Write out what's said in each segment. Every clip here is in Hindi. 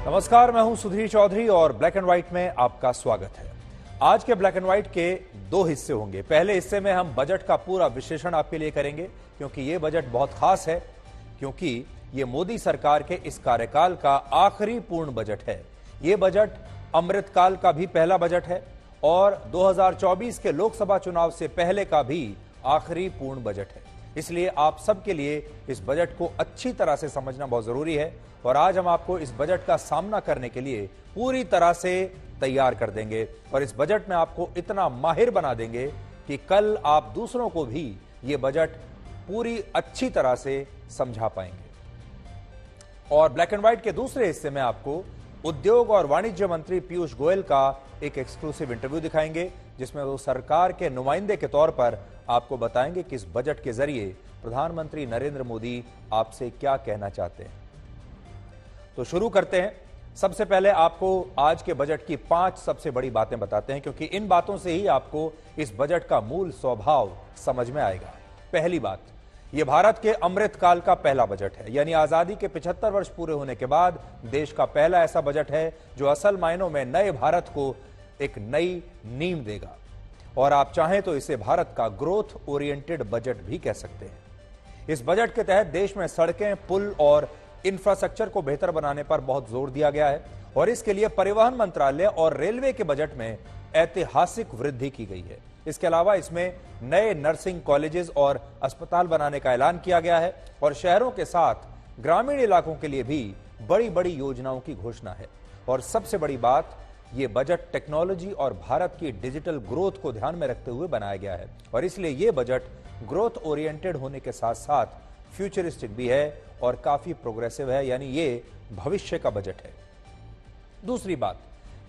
नमस्कार, मैं हूं सुधीर चौधरी और ब्लैक एंड व्हाइट में आपका स्वागत है। आज के ब्लैक एंड व्हाइट के दो हिस्से होंगे। पहले हिस्से में हम बजट का पूरा विश्लेषण आपके लिए करेंगे, क्योंकि यह बजट बहुत खास है, क्योंकि यह मोदी सरकार के इस कार्यकाल का आखिरी पूर्ण बजट है। यह बजट अमृतकाल का भी पहला बजट है और 2024 के लोकसभा चुनाव से पहले का भी आखिरी पूर्ण बजट है। इसलिए आप सबके लिए इस बजट को अच्छी तरह से समझना बहुत जरूरी है और आज हम आपको इस बजट का सामना करने के लिए पूरी तरह से तैयार कर देंगे और इस बजट में आपको इतना माहिर बना देंगे कि कल आप दूसरों को भी ये बजट पूरी अच्छी तरह से समझा पाएंगे। और ब्लैक एंड व्हाइट के दूसरे हिस्से में आपको उद्योग और वाणिज्य मंत्री पीयूष गोयल का एक एक्सक्लूसिव इंटरव्यू दिखाएंगे, जिसमें वो सरकार के नुमाइंदे के तौर पर आपको बताएंगे कि इस बजट के जरिए प्रधानमंत्री नरेंद्र मोदी आपसे क्या कहना चाहते हैं। तो शुरू करते हैं। सबसे पहले आपको आज के बजट की 5 सबसे बड़ी बातें बताते हैं, क्योंकि इन बातों से ही आपको इस बजट का मूल स्वभाव समझ में आएगा। पहली बात, यह भारत के अमृतकाल का पहला बजट है, यानी आजादी के 75 वर्ष पूरे होने के बाद देश का पहला ऐसा बजट है जो असल मायनों में नए भारत को एक नई नींव देगा। और आप चाहें तो इसे भारत का ग्रोथ ओरिएंटेड बजट भी कह सकते हैं। इस बजट के तहत देश में सड़कें, पुल और इंफ्रास्ट्रक्चर को बेहतर बनाने पर बहुत जोर दिया गया है और इसके लिए परिवहन मंत्रालय और रेलवे के बजट में ऐतिहासिक वृद्धि की गई है। इसके अलावा इसमें नए नर्सिंग कॉलेजेस और अस्पताल बनाने का ऐलान किया गया है और शहरों के साथ ग्रामीण इलाकों के लिए भी बड़ी बड़ी योजनाओं की घोषणा है। और सबसे बड़ी बात, यह बजट टेक्नोलॉजी और भारत की डिजिटल ग्रोथ को ध्यान में रखते हुए बनाया गया है और इसलिए यह बजट ग्रोथ ओरिएंटेड होने के साथ साथ फ्यूचरिस्टिक भी है और काफी प्रोग्रेसिव है, यानी ये भविष्य का बजट है। दूसरी बात,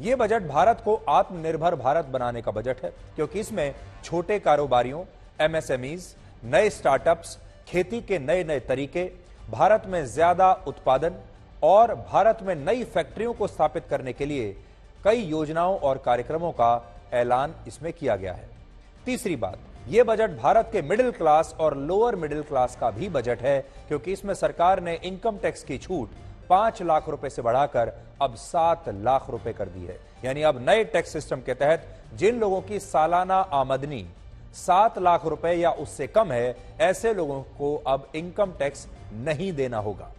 यह बजट भारत को आत्मनिर्भर भारत बनाने का बजट है, क्योंकि इसमें छोटे कारोबारियों, एमएसएमईज, नए स्टार्टअप्स, खेती के नए नए तरीके, भारत में ज्यादा उत्पादन और भारत में नई फैक्ट्रियों को स्थापित करने के लिए कई योजनाओं और कार्यक्रमों का ऐलान इसमें किया गया है। तीसरी बात, यह बजट भारत के मिडिल क्लास और लोअर मिडिल क्लास का भी बजट है, क्योंकि इसमें सरकार ने इनकम टैक्स की छूट 5 लाख रुपए से बढ़ाकर अब 7 लाख रुपए कर दी है। यानी अब नए टैक्स सिस्टम के तहत जिन लोगों की सालाना आमदनी 7 लाख रुपए या उससे कम है, ऐसे लोगों को अब इनकम टैक्स नहीं देना होगा।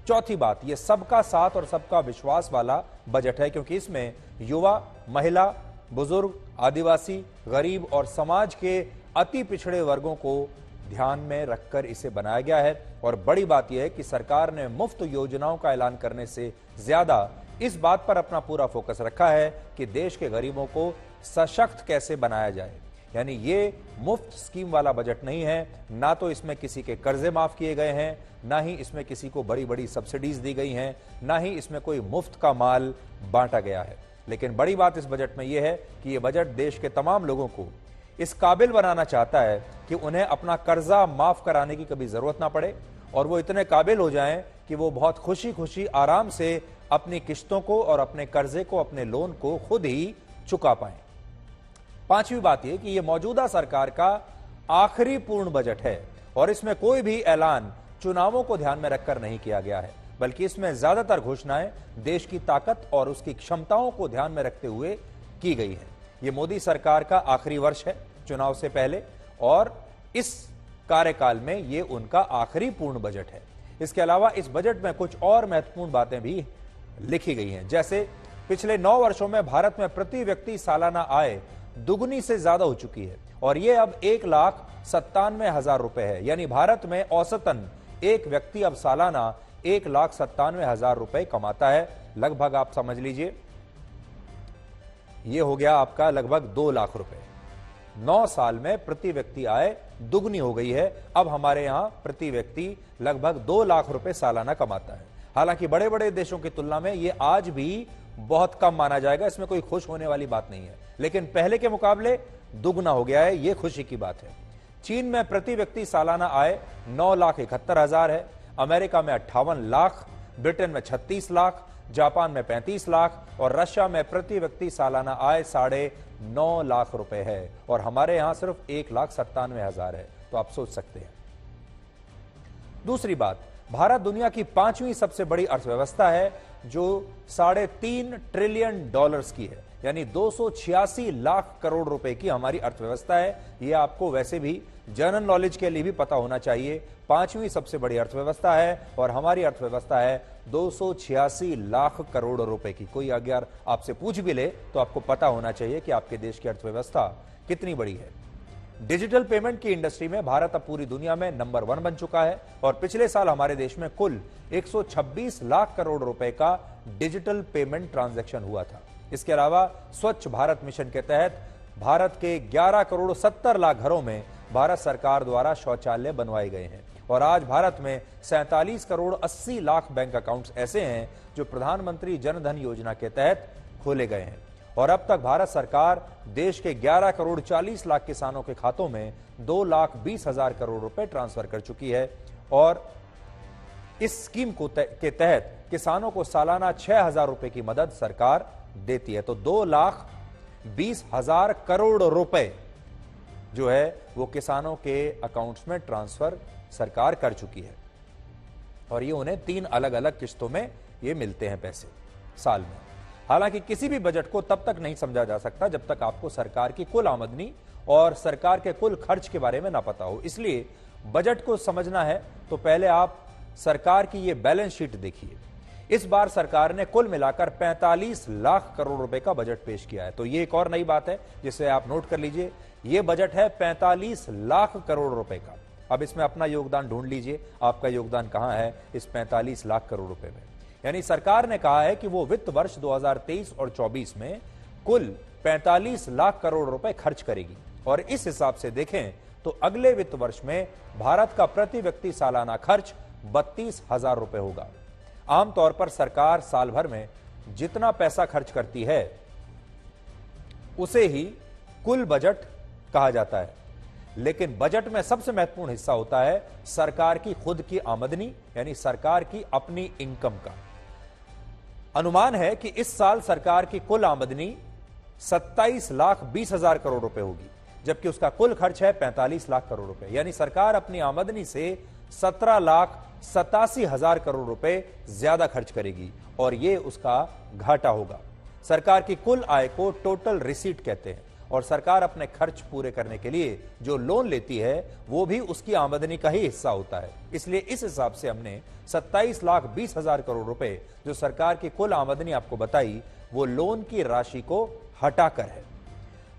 चौथी बात, यह सबका साथ और सबका विश्वास वाला बजट है, क्योंकि इसमें युवा, महिला, बुजुर्ग, आदिवासी, गरीब और समाज के अति पिछड़े वर्गों को ध्यान में रखकर इसे बनाया गया है। और बड़ी बात यह है कि सरकार ने मुफ्त योजनाओं का ऐलान करने से ज्यादा इस बात पर अपना पूरा फोकस रखा है कि देश के गरीबों को सशक्त कैसे बनाया जाए। यानी ये मुफ्त स्कीम वाला बजट नहीं है, ना तो इसमें किसी के कर्जे माफ किए गए हैं, ना ही इसमें किसी को बड़ी बड़ी सब्सिडीज दी गई हैं, ना ही इसमें कोई मुफ्त का माल बांटा गया है। लेकिन बड़ी बात इस बजट में यह है कि यह बजट देश के तमाम लोगों को इस काबिल बनाना चाहता है कि उन्हें अपना कर्जा माफ कराने की कभी जरूरत ना पड़े और वो इतने काबिल हो जाएं कि वो बहुत खुशी खुशी आराम से अपनी किस्तों को और अपने कर्जे को, अपने लोन को खुद ही चुका पाएं। पांचवी बात यह कि यह मौजूदा सरकार का आखिरी पूर्ण बजट है और इसमें कोई भी ऐलान चुनावों को ध्यान में रखकर नहीं किया गया है, बल्कि इसमें ज्यादातर घोषणाएं देश की ताकत और उसकी क्षमताओं को ध्यान में रखते हुए की गई है। यह मोदी सरकार का आखिरी वर्ष है चुनाव से पहले और इस कार्यकाल में यह उनका आखिरी पूर्ण बजट है। इसके अलावा इस बजट में कुछ और महत्वपूर्ण बातें भी लिखी गई हैं, जैसे पिछले 9 वर्षों में भारत में प्रति व्यक्ति सालाना आय दुगुनी से ज्यादा हो चुकी है और यह अब 1,97,000 रुपए है। यानी भारत में औसतन एक व्यक्ति अब सालाना 1,97,000 रुपए कमाता है। लगभग आप समझ लीजिए यह हो गया आपका लगभग 2 लाख रुपए। 9 साल में प्रति व्यक्ति आय दुगनी हो गई है। अब हमारे यहां प्रति व्यक्ति लगभग 2 लाख रुपए सालाना कमाता है। हालांकि बड़े बड़े देशों की तुलना में यह आज भी बहुत कम माना जाएगा, इसमें कोई खुश होने वाली बात नहीं है, लेकिन पहले के मुकाबले दुगना हो गया है, यह खुशी की बात है। चीन में प्रति व्यक्ति सालाना आय 9,71,000 है, अमेरिका में 58 लाख, ब्रिटेन में 36 लाख, जापान में 35 लाख और रशिया में प्रति व्यक्ति सालाना आय 9.5 लाख रुपए है और हमारे यहां सिर्फ 1,97,000 है। तो आप सोच सकते हैं। दूसरी बात, भारत दुनिया की 5वीं सबसे बड़ी अर्थव्यवस्था है जो 3.5 ट्रिलियन डॉलर्स की है, यानी 286 लाख करोड़ रुपए की हमारी अर्थव्यवस्था है। यह आपको वैसे भी जनरल नॉलेज के लिए भी पता होना चाहिए। 5वीं सबसे बड़ी अर्थव्यवस्था है और हमारी अर्थव्यवस्था है 286 लाख करोड़ रुपए की। कोई अगर आपसे पूछ भी ले तो आपको पता होना चाहिए कि आपके देश की अर्थव्यवस्था कितनी बड़ी है। डिजिटल पेमेंट की इंडस्ट्री में भारत अब पूरी दुनिया में नंबर 1 बन चुका है और पिछले साल हमारे देश में कुल 126 लाख करोड़ रुपए का डिजिटल पेमेंट ट्रांजैक्शन हुआ था। इसके अलावा स्वच्छ भारत मिशन के तहत भारत के 11 करोड़ 70 लाख घरों में भारत सरकार द्वारा शौचालय बनवाए गए हैं और आज भारत में 47 करोड़ 80 लाख बैंक अकाउंट्स ऐसे हैं जो प्रधानमंत्री जन धन योजना के तहत खोले गए हैं और अब तक भारत सरकार देश के 11 करोड़ 40 लाख किसानों के खातों में 2,20,000 करोड़ रुपए ट्रांसफर कर चुकी है और इस स्कीम के तहत किसानों को सालाना 6,000 रुपए की मदद सरकार देती है। तो 2,20,000 करोड़ रुपए जो है वो किसानों के अकाउंट्स में ट्रांसफर सरकार कर चुकी है और ये उन्हें 3 अलग अलग किस्तों में ये मिलते हैं पैसे साल में। हालांकि किसी भी बजट को तब तक नहीं समझा जा सकता जब तक आपको सरकार की कुल आमदनी और सरकार के कुल खर्च के बारे में ना पता हो। इसलिए बजट को समझना है तो पहले आप सरकार की ये बैलेंस शीट देखिए। इस बार सरकार ने कुल मिलाकर 45 लाख करोड़ रुपए का बजट पेश किया है। तो ये एक और नई बात है जिसे आप नोट कर लीजिए। ये बजट है 45 लाख करोड़ रुपए का। अब इसमें अपना योगदान ढूंढ लीजिए, आपका योगदान कहां है इस 45 लाख करोड़ रुपए में। यानी सरकार ने कहा है कि वो वित्त वर्ष 2023 और 24 में कुल 45 लाख करोड़ रुपए खर्च करेगी और इस हिसाब से देखें तो अगले वित्त वर्ष में भारत का प्रति व्यक्ति सालाना खर्च 32,000 रुपए होगा। आमतौर पर सरकार साल भर में जितना पैसा खर्च करती है उसे ही कुल बजट कहा जाता है, लेकिन बजट में सबसे महत्वपूर्ण हिस्सा होता है सरकार की खुद की आमदनी यानी सरकार की अपनी इनकम का। अनुमान है कि इस साल सरकार की कुल आमदनी 27,20,000 करोड़ रुपए होगी जबकि उसका कुल खर्च है 45 लाख करोड़ रुपए। यानी सरकार अपनी आमदनी से 17,87,000 करोड़ रुपए ज्यादा खर्च करेगी और यह उसका घाटा होगा। सरकार की कुल आय को टोटल रिसीट कहते हैं और सरकार अपने खर्च पूरे करने के लिए जो लोन लेती है वो भी उसकी आमदनी का ही हिस्सा होता है। इसलिए इस हिसाब से हमने 27,20,000 करोड़ रुपए जो सरकार की कुल आमदनी आपको बताई वो लोन की राशि को हटाकर है।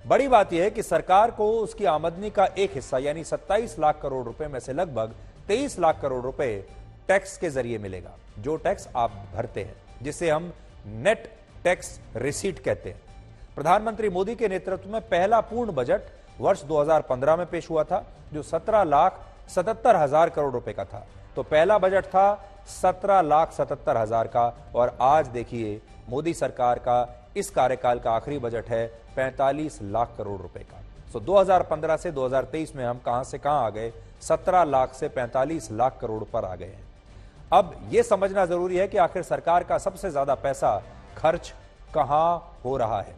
बड़ी बात यह है कि सरकार को उसकी आमदनी का एक हिस्सा यानी 27 लाख करोड़ रुपए में से लगभग 23 लाख करोड़ रुपए टैक्स के जरिए मिलेगा, जो टैक्स आप भरते हैं जिसे हम नेट टैक्स रिसीट कहते हैं। प्रधानमंत्री मोदी के नेतृत्व में पहला पूर्ण बजट वर्ष 2015 में पेश हुआ था जो 17,77,000 करोड़ रुपए का था। तो पहला बजट था 17,77,000 का और आज देखिए मोदी सरकार का इस कार्यकाल का आखिरी बजट है 45 लाख करोड़ रुपए का। तो 2015 से 2023 में हम कहां से कहां आ गए, 17 लाख से 45 लाख करोड़ पर आ गए हैं। अब यह समझना जरूरी है कि आखिर सरकार का सबसे ज्यादा पैसा खर्च कहां हो रहा है।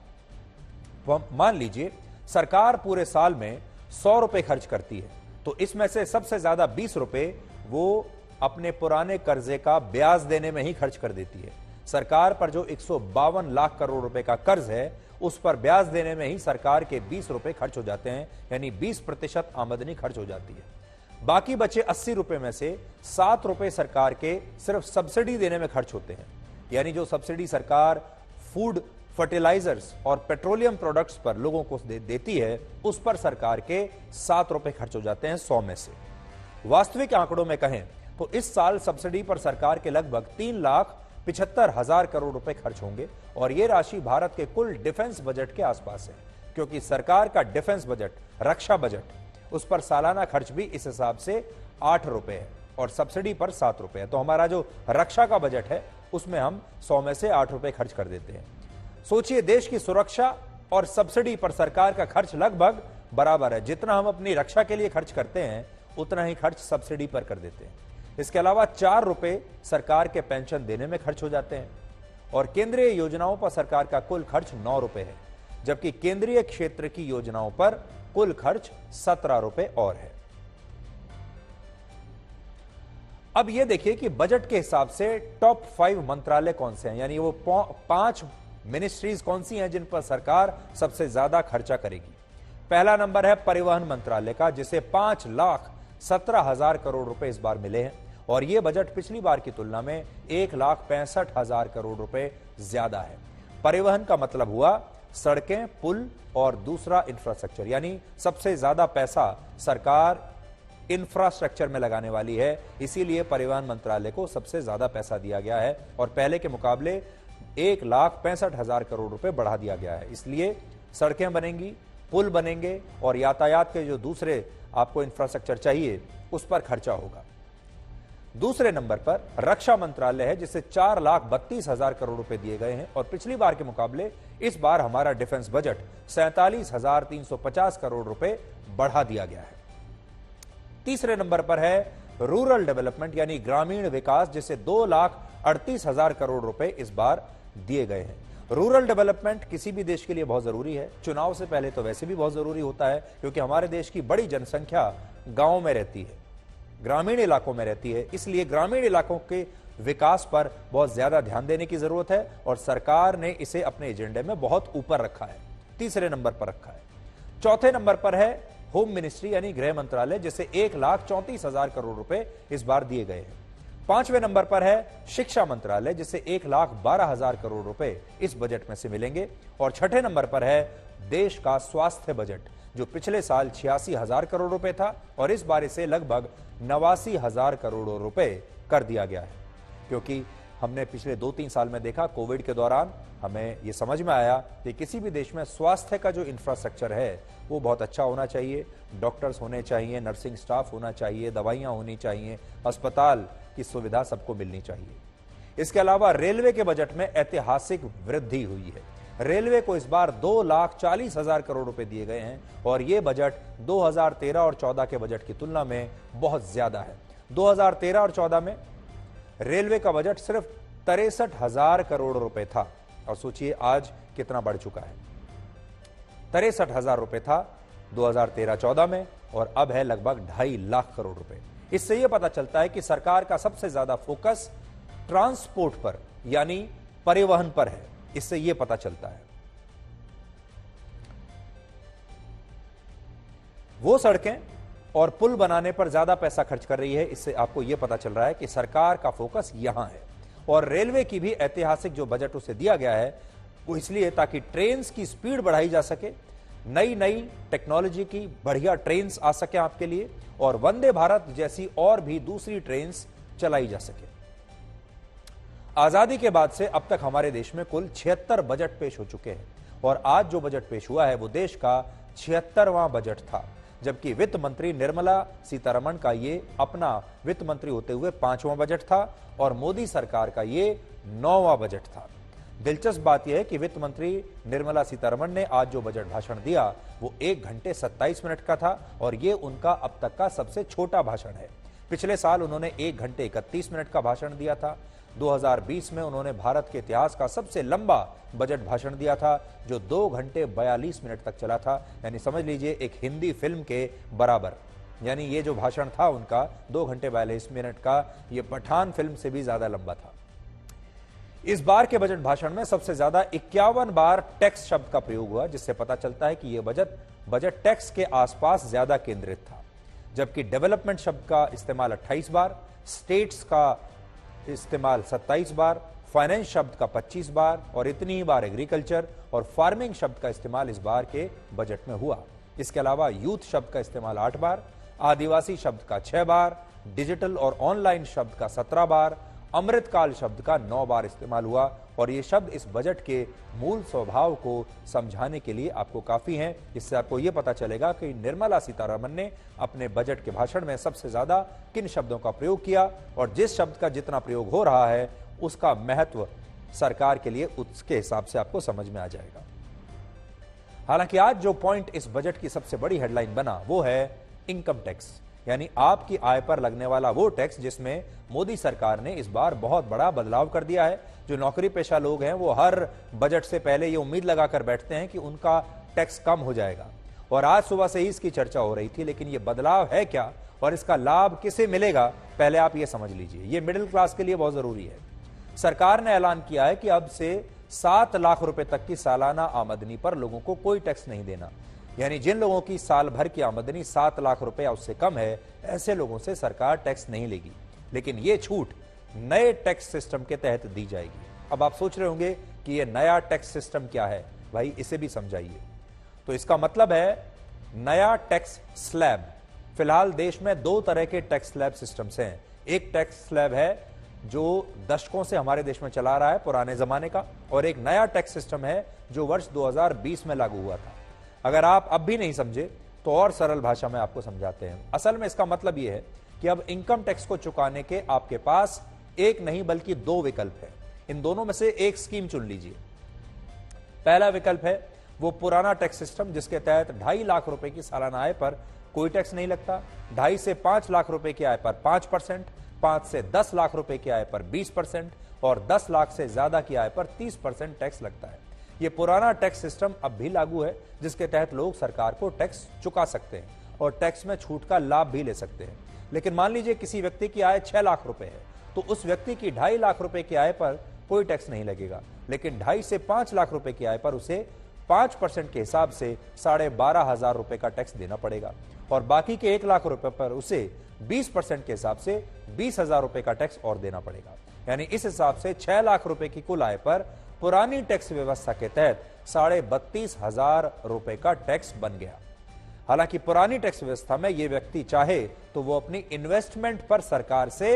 मान लीजिए सरकार पूरे साल में 100 रुपए खर्च करती है तो इसमें से सबसे ज्यादा 20 रुपए वो अपने पुराने कर्जे का ब्याज देने में ही खर्च कर देती है। सरकार पर जो 152 लाख करोड़ रुपए का कर्ज है उस पर ब्याज देने में ही सरकार के 20 रुपए खर्च हो जाते हैं, यानी 20% आमदनी खर्च हो जाती है। बाकी बचे 80 रुपए में से 7 रुपए सरकार के सिर्फ सब्सिडी देने में खर्च होते हैं, यानी जो सब्सिडी सरकार फूड, फर्टिलाइजर्स और पेट्रोलियम प्रोडक्ट्स पर लोगों को देती है उस पर सरकार के 7 रुपए खर्च हो जाते हैं 100 में से। वास्तविक आंकड़ों में कहें तो इस साल सब्सिडी पर सरकार के लगभग 3,75,000 करोड़ रुपए खर्च होंगे और यह राशि भारत के कुल डिफेंस बजट के आसपास है, क्योंकि सरकार का डिफेंस बजट, रक्षा बजट, उस पर सालाना खर्च भी इस हिसाब से 8 रुपए है और सब्सिडी पर 7 रुपए है। तो हमारा जो रक्षा का बजट है उसमें हम 100 में से 8 रुपए खर्च कर देते हैं। सोचिए देश की सुरक्षा और सब्सिडी पर सरकार का खर्च लगभग बराबर है। जितना हम अपनी रक्षा के लिए खर्च करते हैं उतना ही खर्च सब्सिडी पर कर देते हैं। इसके अलावा 4 रुपए सरकार के पेंशन देने में खर्च हो जाते हैं और केंद्रीय योजनाओं पर सरकार का कुल खर्च 9 रुपए है, जबकि केंद्रीय क्षेत्र की योजनाओं पर कुल खर्च 17 रुपए और है। अब यह देखिए कि बजट के हिसाब से टॉप 5 मंत्रालय कौन से हैं, यानी वो 5 मिनिस्ट्रीज कौन सी हैं जिन पर सरकार सबसे ज्यादा खर्चा करेगी। पहला नंबर है परिवहन मंत्रालय का, जिसे 5,17,000 करोड़ रुपए इस बार मिले हैं और यह बजट पिछली बार की तुलना में 1,65,000 करोड़ रुपए ज्यादा है। परिवहन का मतलब हुआ सड़कें, पुल और दूसरा इंफ्रास्ट्रक्चर, यानी सबसे ज्यादा पैसा सरकार इंफ्रास्ट्रक्चर में लगाने वाली है, इसीलिए परिवहन मंत्रालय को सबसे ज्यादा पैसा दिया गया है और पहले के मुकाबले 1,65,000 करोड़ रुपए बढ़ा दिया गया है। इसलिए सड़कें बनेंगी, पुल बनेंगे और यातायात के जो दूसरे आपको इंफ्रास्ट्रक्चर चाहिए उस पर खर्चा होगा। दूसरे नंबर पर रक्षा मंत्रालय है, जिसे 4,32,000 करोड़ रुपए दिए गए हैं और पिछली बार के मुकाबले इस बार हमारा डिफेंस बजट 47,350 करोड़ रुपए बढ़ा दिया गया है। तीसरे नंबर पर है रूरल डेवलपमेंट यानी ग्रामीण विकास, जिसे 2,38,000 करोड़ रुपए इस बार दिए गए हैं। रूरल डेवलपमेंट किसी भी देश के लिए बहुत जरूरी है, चुनाव से पहले तो वैसे भी बहुत जरूरी होता है, क्योंकि हमारे देश की बड़ी जनसंख्या गांवों में रहती है, ग्रामीण इलाकों में रहती है, इसलिए ग्रामीण इलाकों के विकास पर बहुत ज्यादा ध्यान देने की जरूरत है और सरकार ने इसे अपने एजेंडे में बहुत ऊपर रखा है, तीसरे नंबर पर रखा है। चौथे नंबर पर है होम मिनिस्ट्री यानी गृह मंत्रालय, जिसे 1,34,000 करोड़ रुपए इस बार दिए गए हैं। पांचवें नंबर पर है शिक्षा मंत्रालय, जिसे 1,12,000 करोड़ रुपए इस बजट में से मिलेंगे और छठे नंबर पर है देश का स्वास्थ्य बजट, जो पिछले साल 86,000 करोड़ रुपए था और इस बार इसे लगभग 89,000 करोड़ रुपए कर दिया गया है, क्योंकि हमने पिछले 2-3 साल में देखा कोविड के दौरान हमें यह समझ में आया कि किसी भी देश में स्वास्थ्य का जो इंफ्रास्ट्रक्चर है वो बहुत अच्छा होना चाहिए, डॉक्टर्स होने चाहिए, नर्सिंग स्टाफ होना चाहिए, दवाइयां होनी चाहिए, अस्पताल की सुविधा सबको मिलनी चाहिए। इसके अलावा रेलवे के बजट में ऐतिहासिक वृद्धि हुई है। रेलवे को इस बार 2,40,000 करोड़ रुपए दिए गए हैं और यह बजट 2013 और 14 के बजट की तुलना में बहुत ज्यादा है। 2013 और 14 में रेलवे का बजट सिर्फ 63,000 करोड़ रुपए था और सोचिए आज कितना बढ़ चुका है। 63,000 रुपए था 2013-14 में और अब है लगभग 2.5 लाख करोड़ रुपए। इससे यह पता चलता है कि सरकार का सबसे ज्यादा फोकस ट्रांसपोर्ट पर यानी परिवहन पर है, इससे यह पता चलता है। वो सड़कें और पुल बनाने पर ज्यादा पैसा खर्च कर रही है, इससे आपको यह पता चल रहा है कि सरकार का फोकस यहां है। और रेलवे की भी ऐतिहासिक जो बजट उसे दिया गया है वो इसलिए ताकि ट्रेन्स की स्पीड बढ़ाई जा सके, नई नई टेक्नोलॉजी की बढ़िया ट्रेन्स आ सके आपके लिए और वंदे भारत जैसी और भी दूसरी ट्रेन्स चलाई जा सके। आजादी के बाद से अब तक हमारे देश में कुल 76 बजट पेश हो चुके हैं और आज जो बजट पेश हुआ है वो देश का 76वां बजट था, जबकि वित्त मंत्री निर्मला सीतारमण का ये अपना वित्त मंत्री होते हुए 5वां बजट था और मोदी सरकार का ये 9वां बजट था। दिलचस्प बात यह है कि वित्त मंत्री निर्मला सीतारमण ने आज जो बजट भाषण दिया वो 1 घंटे 27 मिनट का था और ये उनका अब तक का सबसे छोटा भाषण है। पिछले साल उन्होंने 1 घंटे 31 मिनट का भाषण दिया था। 2020 में उन्होंने भारत के इतिहास का सबसे लंबा बजट भाषण दिया था जो 2 घंटे 42 मिनट तक चला था, यानी समझ लीजिए एक हिंदी फिल्म के बराबर। यानी ये जो भाषण था उनका 2 घंटे 42 मिनट का, ये पठान फिल्म से भी ज्यादा लंबा था। इस बार के बजट भाषण में सबसे ज्यादा 51 बार टैक्स शब्द का प्रयोग हुआ, जिससे पता चलता है कि यह बजट टैक्स के आसपास ज्यादा केंद्रित था, जबकि डेवलपमेंट शब्द का इस्तेमाल 28 बार, स्टेट्स का इस्तेमाल 27 बार, फाइनेंस शब्द का 25 बार और इतनी ही बार एग्रीकल्चर और फार्मिंग शब्द का इस्तेमाल इस बार के बजट में हुआ। इसके अलावा यूथ शब्द का इस्तेमाल 8 बार, आदिवासी शब्द का 6 बार, डिजिटल और ऑनलाइन शब्द का 17 बार, अमृतकाल शब्द का 9 बार इस्तेमाल हुआ और ये शब्द इस बजट के मूल स्वभाव को समझाने के लिए आपको काफी हैं। इससे आपको ये पता चलेगा कि निर्मला सीतारमण ने अपने बजट के भाषण में सबसे ज्यादा किन शब्दों का प्रयोग किया और जिस शब्द का जितना प्रयोग हो रहा है उसका महत्व सरकार के लिए उसके हिसाब से आपको समझ में आ जाएगा। हालांकि आज जो पॉइंट इस बजट की सबसे बड़ी हेडलाइन बना वो है इनकम टैक्स, यानी आपकी आय पर लगने वाला वो टैक्स जिसमें मोदी सरकार ने इस बार बहुत बड़ा बदलाव कर दिया है। जो नौकरी पेशा लोग हैं वो हर बजट से पहले ये उम्मीद लगाकर बैठते हैं कि उनका टैक्स कम हो जाएगा, और आज सुबह से ही इसकी चर्चा हो रही थी। लेकिन ये बदलाव है क्या और इसका लाभ किसे मिलेगा, पहले आप ये समझ लीजिए। ये मिडिल क्लास के लिए बहुत जरूरी है। सरकार ने ऐलान किया है कि अब से 7 लाख रुपए तक की सालाना आमदनी पर लोगों को कोई टैक्स नहीं देना। यानी जिन लोगों की साल भर की आमदनी 7 लाख रुपए या उससे कम है, ऐसे लोगों से सरकार टैक्स नहीं लेगी। लेकिन यह छूट नए टैक्स सिस्टम के तहत दी जाएगी। अब आप सोच रहे होंगे कि यह नया टैक्स सिस्टम क्या है, भाई इसे भी समझाइए। तो इसका मतलब है नया टैक्स स्लैब। फिलहाल देश में 2 तरह के टैक्स स्लैब सिस्टम्स हैं। एक टैक्स स्लैब है जो दशकों से हमारे देश में चला रहा है, पुराने जमाने का, और एक नया टैक्स सिस्टम है जो वर्ष 2020 में लागू हुआ था। अगर आप अब भी नहीं समझे तो और सरल भाषा में आपको समझाते हैं। असल में इसका मतलब यह है कि अब इनकम टैक्स को चुकाने के आपके पास एक नहीं बल्कि 2 विकल्प है। इन दोनों में से एक स्कीम चुन लीजिए। पहला विकल्प है वो पुराना टैक्स सिस्टम जिसके तहत 2.5 लाख रुपए की सालाना आय पर कोई टैक्स नहीं लगता, 2.5 से 5 लाख रुपए की आय पर 5%, 5 से 10 लाख रुपए की आय पर 20% और 10 लाख से ज्यादा की आय पर 30% टैक्स लगता है। यह पुराना टैक्स सिस्टम अब भी लागू है, जिसके तहत लोग सरकार को टैक्स चुका सकते हैं और टैक्स में छूट का लाभ भी ले सकते हैं। लेकिन मान लीजिए किसी व्यक्ति की आय 6 लाख रुपए है, तो उस व्यक्ति की 2.5 लाख रुपए की आय पर कोई टैक्स नहीं लगेगा, लेकिन 2.5 से 5 लाख रुपए की आय पर उसे 5% के हिसाब से 12,500 रुपए का टैक्स देना पड़ेगा, और बाकी के 1 लाख रुपए पर उसे 20% के हिसाब से 20,000 रुपए का टैक्स और देना पड़ेगा। यानी इस हिसाब से 6 लाख रुपए की कुल आय पर पुरानी टैक्स व्यवस्था के तहत 32,500 रुपए का टैक्स बन गया। हालांकि पुरानी टैक्स व्यवस्था में यह व्यक्ति चाहे तो वो अपनी इन्वेस्टमेंट पर सरकार से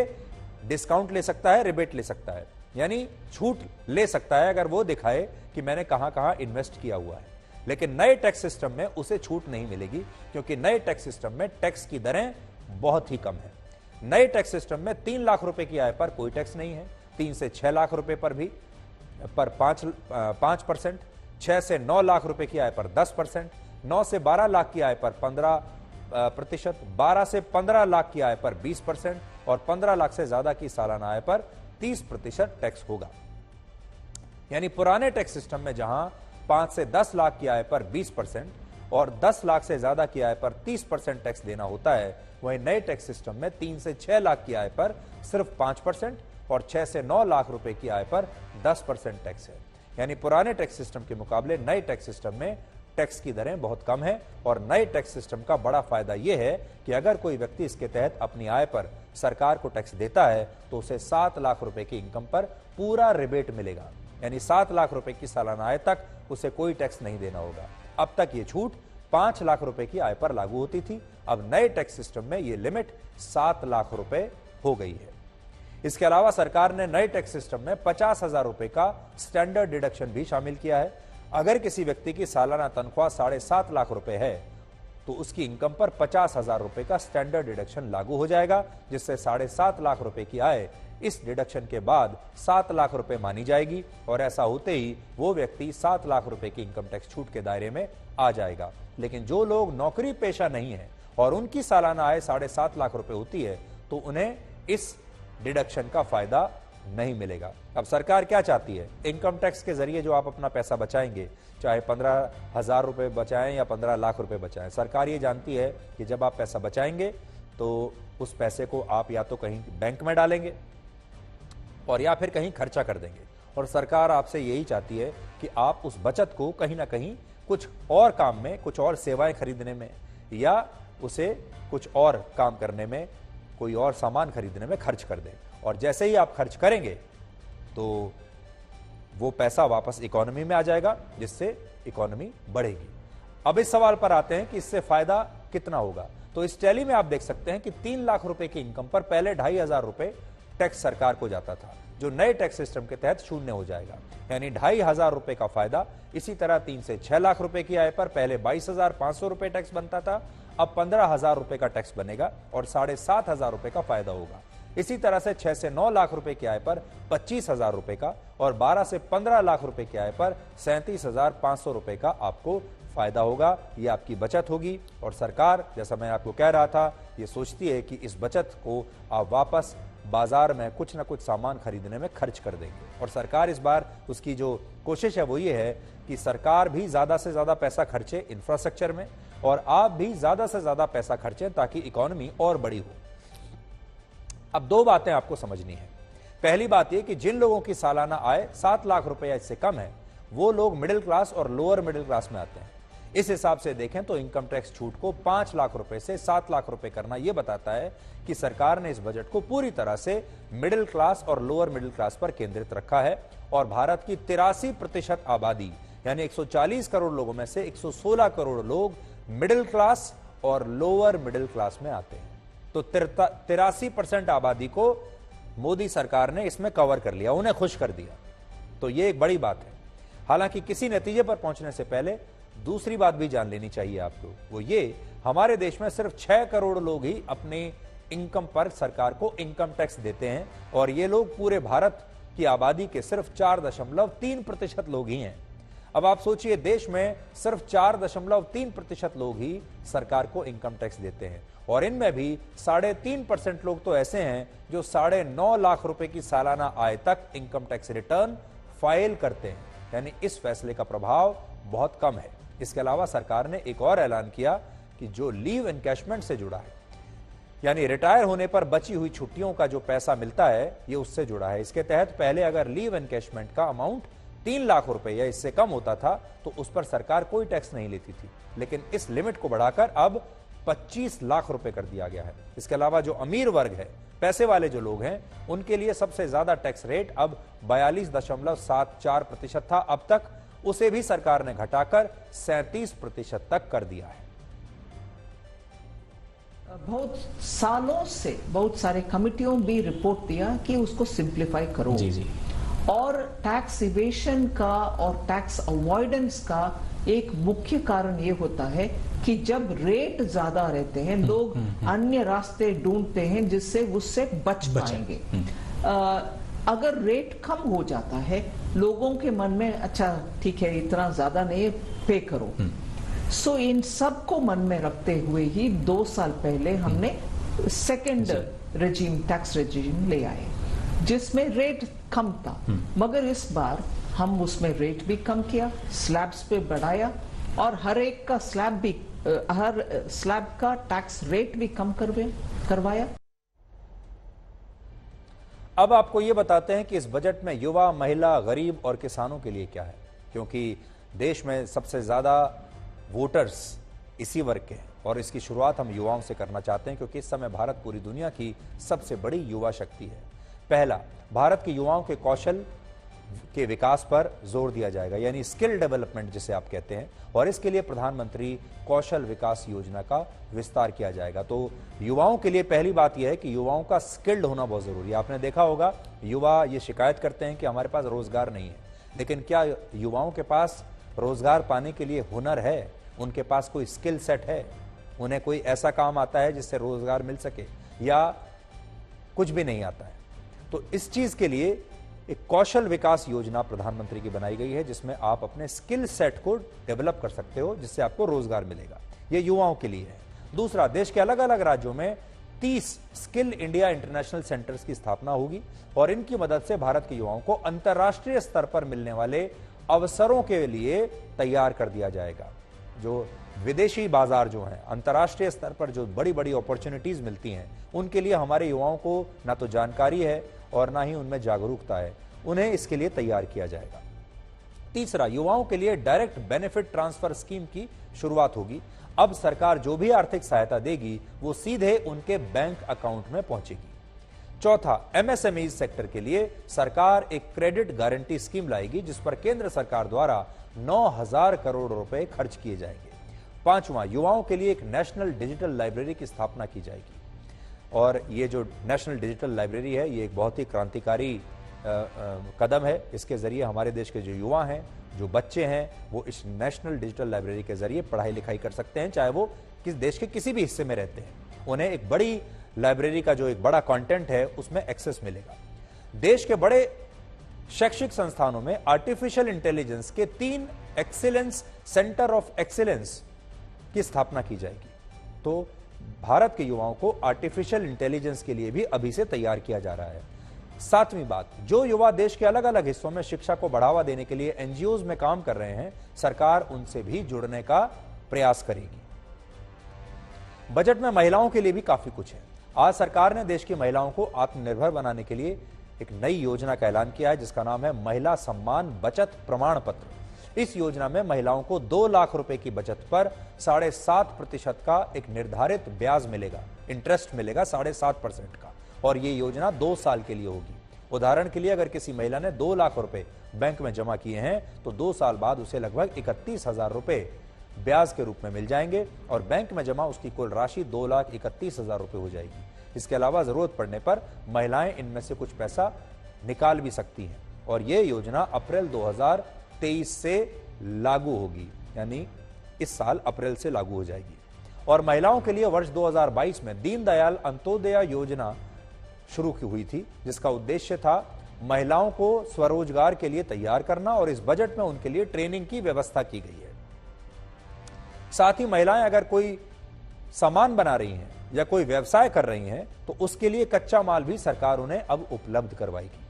डिस्काउंट ले सकता है, रिबेट ले सकता है, यानी छूट ले सकता है अगर वो दिखाए कि मैंने कहां कहां इन्वेस्ट किया हुआ है। लेकिन नए टैक्स सिस्टम में उसे छूट नहीं मिलेगी, क्योंकि नए टैक्स सिस्टम में टैक्स की दरें बहुत ही कम है। नए टैक्स सिस्टम में 3 लाख रुपए की आय पर कोई टैक्स नहीं है, 3 से 6 लाख रुपए पर भी पर 5%, 6 से 9 लाख रुपए की आय पर 10%, 9 से 12 लाख की आय पर 15%, 12 से 15 लाख की आय पर 20% और 15 लाख से ज्यादा की सालाना आय पर 30% टैक्स होगा। यानी पुराने टैक्स सिस्टम में जहां 5 से 10 लाख की आय पर 20% और 10 लाख से ज्यादा की आय पर 30% टैक्स देना होता है, वहीं नए टैक्स सिस्टम में 3 से 6 लाख की आय पर सिर्फ 5% और 6 से 9 लाख रुपए की आय पर 10% टैक्स है। यानी पुराने टैक्स सिस्टम के मुकाबले नए टैक्स सिस्टम में टैक्स की दरें बहुत कम है। और नए टैक्स सिस्टम का बड़ा फायदा यह है कि अगर कोई व्यक्ति इसके तहत अपनी आय पर सरकार को टैक्स देता है तो उसे 7 लाख रुपए की इनकम पर पूरा रिबेट मिलेगा, यानी 7 लाख रुपए की सालाना आय तक उसे कोई टैक्स नहीं देना होगा। अब तक यह छूट 5 लाख रुपए की आय पर लागू होती थी, अब नए टैक्स सिस्टम में यह लिमिट 7 लाख रुपए हो गई है। इसके अलावा सरकार ने नए टैक्स सिस्टम में 50,000 रुपए का स्टैंडर्ड डिडक्शन भी शामिल किया है। अगर किसी व्यक्ति की सालाना तनख्वाह 7.5 लाख रुपए है तो उसकी इनकम पर 50,000 रुपए का स्टैंडर्ड डिडक्शन लागू हो जाएगा, जिससे 7.5 लाख रुपए की आय इस डिडक्शन के बाद 7 लाख रुपए मानी जाएगी, और ऐसा होते ही वो व्यक्ति 7 लाख रुपए की इनकम टैक्स छूट के दायरे में आ जाएगा। लेकिन जो लोग नौकरी पेशा नहीं है और उनकी सालाना आय 7.5 लाख रुपए होती है तो उन्हें इस डिडक्शन का फायदा नहीं मिलेगा। अब सरकार क्या चाहती है? इनकम टैक्स के जरिए जो आप अपना पैसा बचाएंगे, चाहे 15,000 रुपए बचाएं या 15 लाख रुपए बचाएं, सरकार ये जानती है कि जब आप पैसा बचाएंगे तो उस पैसे को आप या तो कहीं बैंक में डालेंगे और या फिर कहीं खर्चा कर देंगे। और सरकार आपसे यही चाहती है कि आप उस बचत को कहीं ना कहीं कुछ और काम में, कुछ और सेवाएं खरीदने में या उसे कुछ और काम करने में, कोई और सामान खरीदने में खर्च कर दें। और जैसे ही आप खर्च करेंगे तो वो पैसा वापस इकोनॉमी में आ जाएगा, जिससे इकोनॉमी बढ़ेगी। अब इस सवाल पर आते हैं कि इससे फायदा कितना होगा। तो इस टैली में आप देख सकते हैं कि 3 लाख रुपए की इनकम पर पहले 2,500 रुपए टैक्स सरकार को जाता था, जो नए टैक्स सिस्टम के तहत शून्य हो जाएगा, यानी 2,500 रुपए का फायदा। इसी तरह 3 से 6 लाख रुपए की आय पर पहले 22,500 रुपए टैक्स बनता था, अब 15,000 रुपए का टैक्स बनेगा और 7,500 रुपए का फायदा होगा। इसी तरह से 6 से 9 लाख रुपए की आय पर 25,000 रुपए का और 12 से 15 लाख रुपए की आय पर 37,500 रुपए का आपको फायदा होगा। ये आपकी बचत होगी और सरकार, जैसा मैं आपको कह रहा था, ये सोचती है कि इस बचत को आप वापस बाजार में कुछ ना कुछ सामान खरीदने में खर्च कर देंगे। और सरकार इस बार उसकी जो कोशिश है वो ये है कि सरकार भी ज्यादा से ज्यादा पैसा खर्चे इंफ्रास्ट्रक्चर में और आप भी ज्यादा से ज्यादा पैसा खर्चे ताकि इकोनॉमी और बड़ी हो। अब दो बातें आपको समझनी है। पहली बात यह कि जिन लोगों की सालाना आय 7 लाख रुपए या इससे कम है वो लोग मिडिल क्लास और लोअर मिडिल क्लास में आते हैं। इस हिसाब से देखें तो इनकम टैक्स छूट को 5 लाख रुपए से 7 लाख रुपए करना यह बताता है कि सरकार ने इस बजट को पूरी तरह से मिडिल क्लास और लोअर मिडिल क्लास पर केंद्रित रखा है। और भारत की 83% आबादी यानी 140 करोड़ लोगों में से 116 करोड़ लोग मिडिल क्लास और लोअर मिडिल क्लास में आते हैं। तो 83% आबादी को मोदी सरकार ने इसमें कवर कर लिया, उन्हें खुश कर दिया। तो यह एक बड़ी बात है। हालांकि किसी नतीजे पर पहुंचने से पहले दूसरी बात भी जान लेनी चाहिए आपको, वो ये हमारे देश में सिर्फ 6 करोड़ लोग ही अपने इनकम पर सरकार को इनकम टैक्स देते हैं और ये लोग पूरे भारत की आबादी के सिर्फ 4.3% लोग ही हैं। अब आप सोचिए, देश में सिर्फ 4.3% लोग ही सरकार को इनकम टैक्स देते हैं और इनमें भी 3.5% लोग तो ऐसे हैं जो 9.5 लाख रुपए की सालाना आय तक इनकम टैक्स रिटर्न फाइल करते हैं। यानी इस फैसले का प्रभाव बहुत कम है। इसके अलावा सरकार ने एक और ऐलान किया कि जो लीव एनकैशमेंट से जुड़ा है, यानी रिटायर होने पर बची हुई छुट्टियों का जो पैसा मिलता है ये उससे जुड़ा है। इसके तहत पहले अगर लीव एनकैशमेंट का अमाउंट 3 लाख रुपए या इससे कम होता था तो उस पर सरकार कोई टैक्स नहीं लेती थी, लेकिन इस लिमिट को बढ़ाकर अब 25 लाख रुपए कर दिया गया है। इसके अलावा जो अमीर वर्ग है, पैसे वाले जो लोग हैं, उनके लिए सबसे ज्यादा टैक्स रेट अब 42.74% था अब तक, उसे भी सरकार ने घटाकर 37% तक कर दिया है। बहुत सालों से बहुत सारे कमिटियों भी रिपोर्ट दिया कि उसको सिंप्लीफाई करो। जी। और टैक्स इवेशन का और टैक्स अवॉइडेंस का एक मुख्य कारण ये होता है कि जब रेट ज्यादा रहते हैं लोग अन्य रास्ते ढूंढते हैं जिससे उससे बच पाएंगे। अगर रेट कम हो जाता है लोगों के मन में अच्छा ठीक है इतना ज्यादा नहीं पे करो। सो इन सब को मन में रखते हुए ही 2 साल पहले हमने सेकंड रेजिम टैक्स रेजिम ले आए जिसमें रेट कम था, मगर इस बार हम उसमें रेट भी कम किया, स्लैब्स पे बढ़ाया और हर एक का स्लैब भी हर स्लैब का टैक्स रेट भी कम करवाया। अब आपको यह बताते हैं कि इस बजट में युवा, महिला, गरीब और किसानों के लिए क्या है, क्योंकि देश में सबसे ज्यादा वोटर्स इसी वर्ग के हैं और इसकी शुरुआत हम युवाओं से करना चाहते हैं क्योंकि इस समय भारत पूरी दुनिया की सबसे बड़ी युवा शक्ति है। पहला, भारत के युवाओं के कौशल के विकास पर जोर दिया जाएगा, यानी स्किल डेवलपमेंट जिसे आप कहते हैं, और इसके लिए प्रधानमंत्री कौशल विकास योजना का विस्तार किया जाएगा। तो युवाओं के लिए पहली बात यह है कि युवाओं का स्किल्ड होना बहुत जरूरी है। आपने देखा होगा युवा ये शिकायत करते हैं कि हमारे पास रोजगार नहीं है, लेकिन क्या युवाओं के पास रोजगार पाने के लिए हुनर है? उनके पास कोई स्किल सेट है? उन्हें कोई ऐसा काम आता है जिससे रोजगार मिल सके, या कुछ भी नहीं आता है? तो इस चीज के लिए एक कौशल विकास योजना प्रधानमंत्री की बनाई गई है जिसमें आप अपने स्किल सेट को डेवलप कर सकते हो जिससे आपको रोजगार मिलेगा। ये युवाओं के लिए है। दूसरा, देश के अलग अलग राज्यों में 30 स्किल इंडिया इंटरनेशनल सेंटर्स की स्थापना होगी और इनकी मदद से भारत के युवाओं को अंतर्राष्ट्रीय स्तर पर मिलने वाले अवसरों के लिए तैयार कर दिया जाएगा। जो विदेशी बाजार जो हैं, अंतर्राष्ट्रीय स्तर पर जो बड़ी बड़ी अपॉर्चुनिटीज मिलती हैं, उनके लिए हमारे युवाओं को ना तो जानकारी है और ना ही उनमें जागरूकता है, उन्हें इसके लिए तैयार किया जाएगा। तीसरा, युवाओं के लिए डायरेक्ट बेनिफिट ट्रांसफर स्कीम की शुरुआत होगी। अब सरकार जो भी आर्थिक सहायता देगी वो सीधे उनके बैंक अकाउंट में पहुंचेगी। चौथा, एमएसएमई सेक्टर के लिए सरकार एक क्रेडिट गारंटी स्कीम लाएगी जिस पर केंद्र सरकार द्वारा 9,000 करोड़ रुपए खर्च किए जाएंगे। पांचवा, युवाओं के लिए एक नेशनल डिजिटल लाइब्रेरी की स्थापना की जाएगी और ये जो नेशनल डिजिटल लाइब्रेरी है ये एक बहुत ही क्रांतिकारी कदम है। इसके जरिए हमारे देश के जो युवा हैं, जो बच्चे हैं, वो इस नेशनल डिजिटल लाइब्रेरी के जरिए पढ़ाई लिखाई कर सकते हैं, चाहे वो किस देश के किसी भी हिस्से में रहते हैं। उन्हें एक बड़ी लाइब्रेरी का जो एक बड़ा कंटेंट है उसमें एक्सेस मिलेगा। देश के बड़े शैक्षिक संस्थानों में आर्टिफिशियल इंटेलिजेंस के 3 एक्सीलेंस सेंटर ऑफ एक्सीलेंस की स्थापना की जाएगी। तो भारत के युवाओं को आर्टिफिशियल इंटेलिजेंस के लिए भी अभी से तैयार किया जा रहा है। 7वीं बात, जो युवा देश के अलग अलग हिस्सों में शिक्षा को बढ़ावा देने के लिए एनजीओज में काम कर रहे हैं, सरकार उनसे भी जुड़ने का प्रयास करेगी। बजट में महिलाओं के लिए भी काफी कुछ है। आज सरकार ने देश की महिलाओं को आत्मनिर्भर बनाने के लिए एक नई योजना का ऐलान किया है जिसका नाम है महिला सम्मान बचत प्रमाण पत्र। इस योजना में महिलाओं को 2 लाख रुपए की बचत पर 7.5% का एक निर्धारित ब्याज मिलेगा, इंटरेस्ट मिलेगा 7.5% का, और ये योजना 2 साल के लिए होगी। उदाहरण के लिए अगर किसी महिला ने 2 लाख रुपए बैंक में जमा किए हैं तो 2 साल बाद उसे लगभग 31,000 रुपए ब्याज के रूप में मिल जाएंगे और बैंक में जमा उसकी कुल राशि 2,31,000 रुपए हो जाएगी। इसके अलावा जरूरत पड़ने पर महिलाएं इनमें से कुछ पैसा निकाल भी सकती हैं और यह योजना अप्रैल 2023 से लागू होगी, यानी इस साल अप्रैल से लागू हो जाएगी। और महिलाओं के लिए वर्ष 2022 में दीनदयाल अंत्योदय योजना शुरू की हुई थी जिसका उद्देश्य था महिलाओं को स्वरोजगार के लिए तैयार करना और इस बजट में उनके लिए ट्रेनिंग की व्यवस्था की गई है। साथ ही महिलाएं अगर कोई सामान बना रही हैं या कोई व्यवसाय कर रही हैं तो उसके लिए कच्चा माल भी सरकार उन्हें अब उपलब्ध करवाएगी।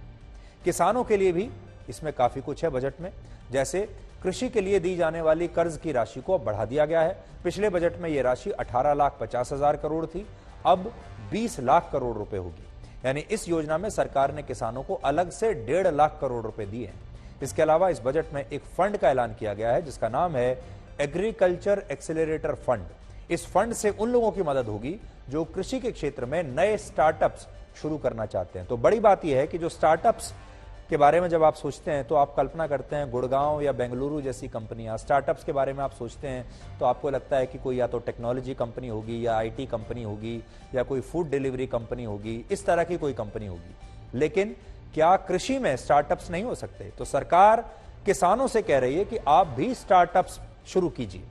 किसानों के लिए भी इसमें काफी कुछ है बजट में, जैसे कृषि के लिए दी जाने वाली कर्ज की राशि को अब बढ़ा दिया गया है। पिछले बजट में यह राशि 18,50,000 करोड़ थी, अब 20 लाख करोड़ रुपए होगी। यानी इस योजना में सरकार ने किसानों को अलग से 1.5 लाख करोड़ रुपए दिए हैं। इसके अलावा इस बजट में एक फंड का ऐलान किया गया है जिसका नाम है एग्रीकल्चर एक्सेलरेटर फंड। इस फंड से उन लोगों की मदद होगी जो कृषि के क्षेत्र में नए स्टार्टअप्स शुरू करना चाहते हैं। तो बड़ी बात यह है कि जो स्टार्टअप्स के बारे में जब आप सोचते हैं तो आप कल्पना करते हैं गुड़गांव या बेंगलुरु जैसी कंपनियां। स्टार्टअप्स के बारे में आप सोचते हैं तो आपको लगता है कि कोई या तो टेक्नोलॉजी कंपनी होगी या आईटी कंपनी होगी या कोई फूड डिलीवरी कंपनी होगी, इस तरह की कोई कंपनी होगी। लेकिन क्या कृषि में स्टार्टअप्स नहीं हो सकते? तो सरकार किसानों से कह रही है कि आप भी स्टार्टअप्स शुरू कीजिए।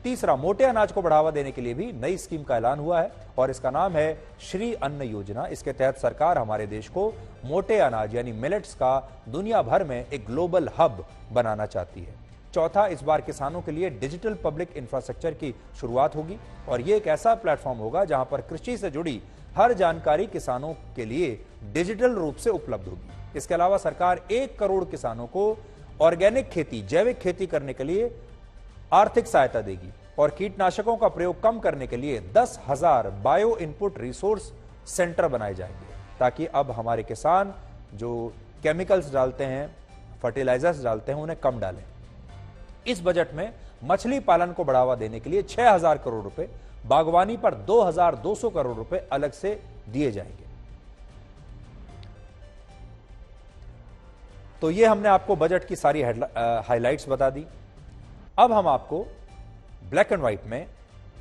तीसरा, मोटे अनाज को बढ़ावा देने के लिए भी नई स्कीम का ऐलान हुआ है और इसका नाम है श्री अन्न योजना। इसके तहत सरकार हमारे देश को मोटे अनाज यानी मिलेट्स का दुनिया भर में एक ग्लोबल हब बनाना चाहती है। चौथा, इस बार किसानों के लिए डिजिटल पब्लिक इंफ्रास्ट्रक्चर की शुरुआत होगी और यह एक ऐसा प्लेटफॉर्म होगा जहां पर कृषि से जुड़ी हर जानकारी किसानों के लिए डिजिटल रूप से उपलब्ध होगी। इसके अलावा सरकार 1 करोड़ किसानों को ऑर्गेनिक खेती, जैविक खेती करने के लिए आर्थिक सहायता देगी और कीटनाशकों का प्रयोग कम करने के लिए 10,000 बायो इनपुट रिसोर्स सेंटर बनाए जाएंगे ताकि अब हमारे किसान जो केमिकल्स डालते हैं, फर्टिलाइजर्स डालते हैं, उन्हें कम डालें। इस बजट में मछली पालन को बढ़ावा देने के लिए 6,000 करोड़ रुपए, बागवानी पर 2,200 करोड़ रुपए अलग से दिए जाएंगे। तो ये हमने आपको बजट की सारी हाइलाइट्स बता दी। अब हम आपको ब्लैक एंड व्हाइट में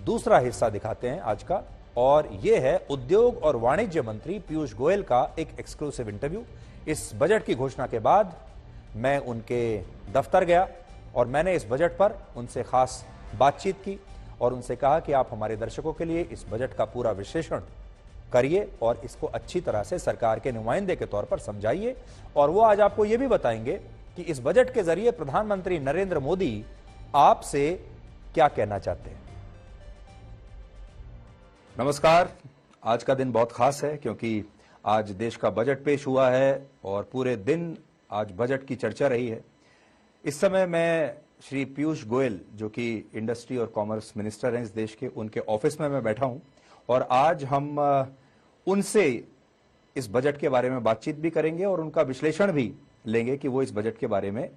दूसरा हिस्सा दिखाते हैं आज का, और यह है उद्योग और वाणिज्य मंत्री पीयूष गोयल का एक एक्सक्लूसिव इंटरव्यू। इस बजट की घोषणा के बाद मैं उनके दफ्तर गया और मैंने इस बजट पर उनसे खास बातचीत की और उनसे कहा कि आप हमारे दर्शकों के लिए इस बजट का पूरा विश्लेषण करिए और इसको अच्छी तरह से सरकार के नुमाइंदे के तौर पर समझाइए। और वो आज आपको यह भी बताएंगे कि इस बजट के जरिए प्रधानमंत्री नरेंद्र मोदी आपसे क्या कहना चाहते हैं। नमस्कार। आज का दिन बहुत खास है क्योंकि आज देश का बजट पेश हुआ है और पूरे दिन आज बजट की चर्चा रही है। इस समय मैं श्री पीयूष गोयल जो कि इंडस्ट्री और कॉमर्स मिनिस्टर हैं इस देश के, उनके ऑफिस में मैं बैठा हूं और आज हम उनसे इस बजट के बारे में बातचीत भी करेंगे और उनका विश्लेषण भी लेंगे कि वो इस बजट के बारे में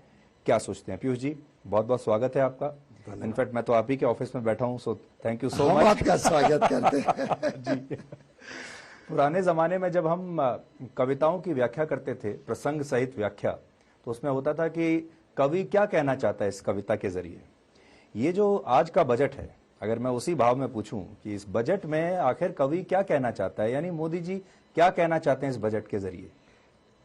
क्या सोचते हैं। पीयूष जी, बहुत बहुत स्वागत है आपका। इनफैक्ट मैं तो आप ही के ऑफिस में बैठा हूं, so thank you so much. आपका स्वागत करते हैं। जी। पुराने जमाने में जब हम कविताओं की व्याख्या करते थे, प्रसंग सहित व्याख्या, तो उसमें होता था कि कवि क्या कहना चाहता है इस कविता के जरिए। ये जो आज का बजट है, अगर मैं उसी भाव में पूछूं कि इस बजट में आखिर कवि क्या कहना चाहता है, यानी मोदी जी क्या कहना चाहते हैं इस बजट के जरिए।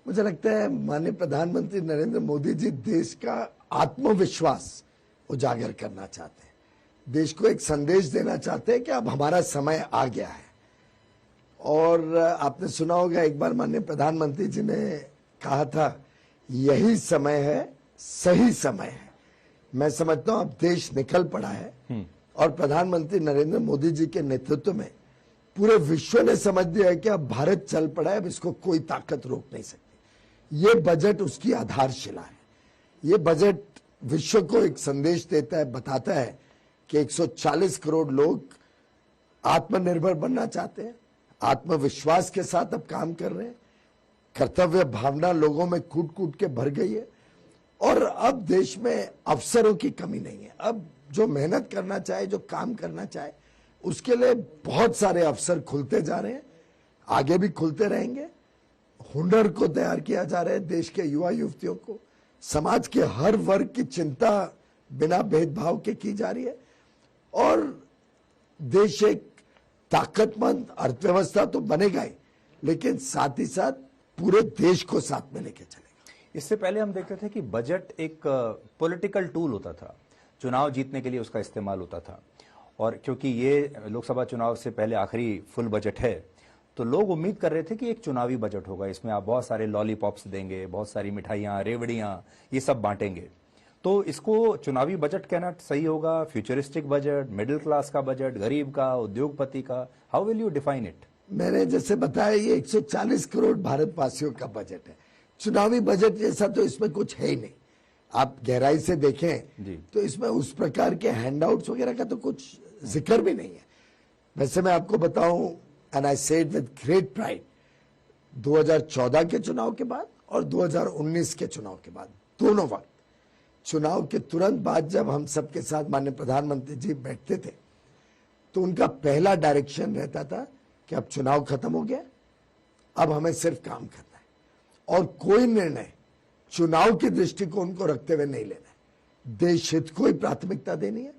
मुझे लगता है माननीय प्रधानमंत्री नरेंद्र मोदी जी देश का आत्मविश्वास उजागर करना चाहते हैं, देश को एक संदेश देना चाहते हैं कि अब हमारा समय आ गया है। और आपने सुना होगा एक बार माननीय प्रधानमंत्री जी ने कहा था, यही समय है, सही समय है। मैं समझता हूं अब देश निकल पड़ा है और प्रधानमंत्री नरेंद्र मोदी जी के नेतृत्व में पूरे विश्व ने समझ लिया है कि अब भारत चल पड़ा है, अब इसको कोई ताकत रोक नहीं सकती। ये बजट उसकी आधारशिला है। ये बजट विश्व को एक संदेश देता है, बताता है कि 140 करोड़ लोग आत्मनिर्भर बनना चाहते हैं, आत्मविश्वास के साथ अब काम कर रहे हैं, कर्तव्य भावना लोगों में कूट कूट के भर गई है और अब देश में अवसरों की कमी नहीं है। अब जो मेहनत करना चाहे, जो काम करना चाहे, उसके लिए बहुत सारे अवसर खुलते जा रहे हैं, आगे भी खुलते रहेंगे। हुनर को तैयार किया जा रहा है, देश के युवा युवतियों को, समाज के हर वर्ग की चिंता बिना भेदभाव के की जा रही है और देश एक ताकतमंद अर्थव्यवस्था तो बनेगा ही, लेकिन साथ ही साथ पूरे देश को साथ में लेके चलेगा। इससे पहले हम देखते थे कि बजट एक पॉलिटिकल टूल होता था, चुनाव जीतने के लिए उसका इस्तेमाल होता था। और क्योंकि ये लोकसभा चुनाव से पहले आखिरी फुल बजट है, तो लोग उम्मीद कर रहे थे कि एक चुनावी बजट होगा, इसमें आप बहुत सारे लॉलीपॉप्स देंगे, बहुत सारी मिठाइयाँ, रेवड़ियाँ, ये सब बांटेंगे। तो इसको चुनावी बजट कहना सही होगा? फ्यूचरिस्टिक बजट, मिडिल क्लास का बजट, गरीब का, उद्योगपति का? How will you define it? मैंने जैसे बताया, ये 140 करोड़ भारतवासियों का बजट है। चुनावी बजट जैसा तो इसमें कुछ है ही नहीं। आप गहराई से देखें तो इसमें उस प्रकार के हैंडआउट्स वगैरह का तो कुछ जिक्र भी नहीं है। वैसे मैं आपको बताऊं, and I said with great pride, 2014 के चुनाव के बाद और 2019 के चुनाव के बाद, दोनों वक्त चुनाव के तुरंत बाद जब हम सबके साथ माननीय प्रधानमंत्री जी बैठते थे, तो उनका पहला डायरेक्शन रहता था कि अब चुनाव खत्म हो गया, अब हमें सिर्फ काम करना है और कोई निर्णय चुनाव के दृष्टिकोण को रखते हुए नहीं लेना है। देश हित को ही प्राथमिकता देनी है,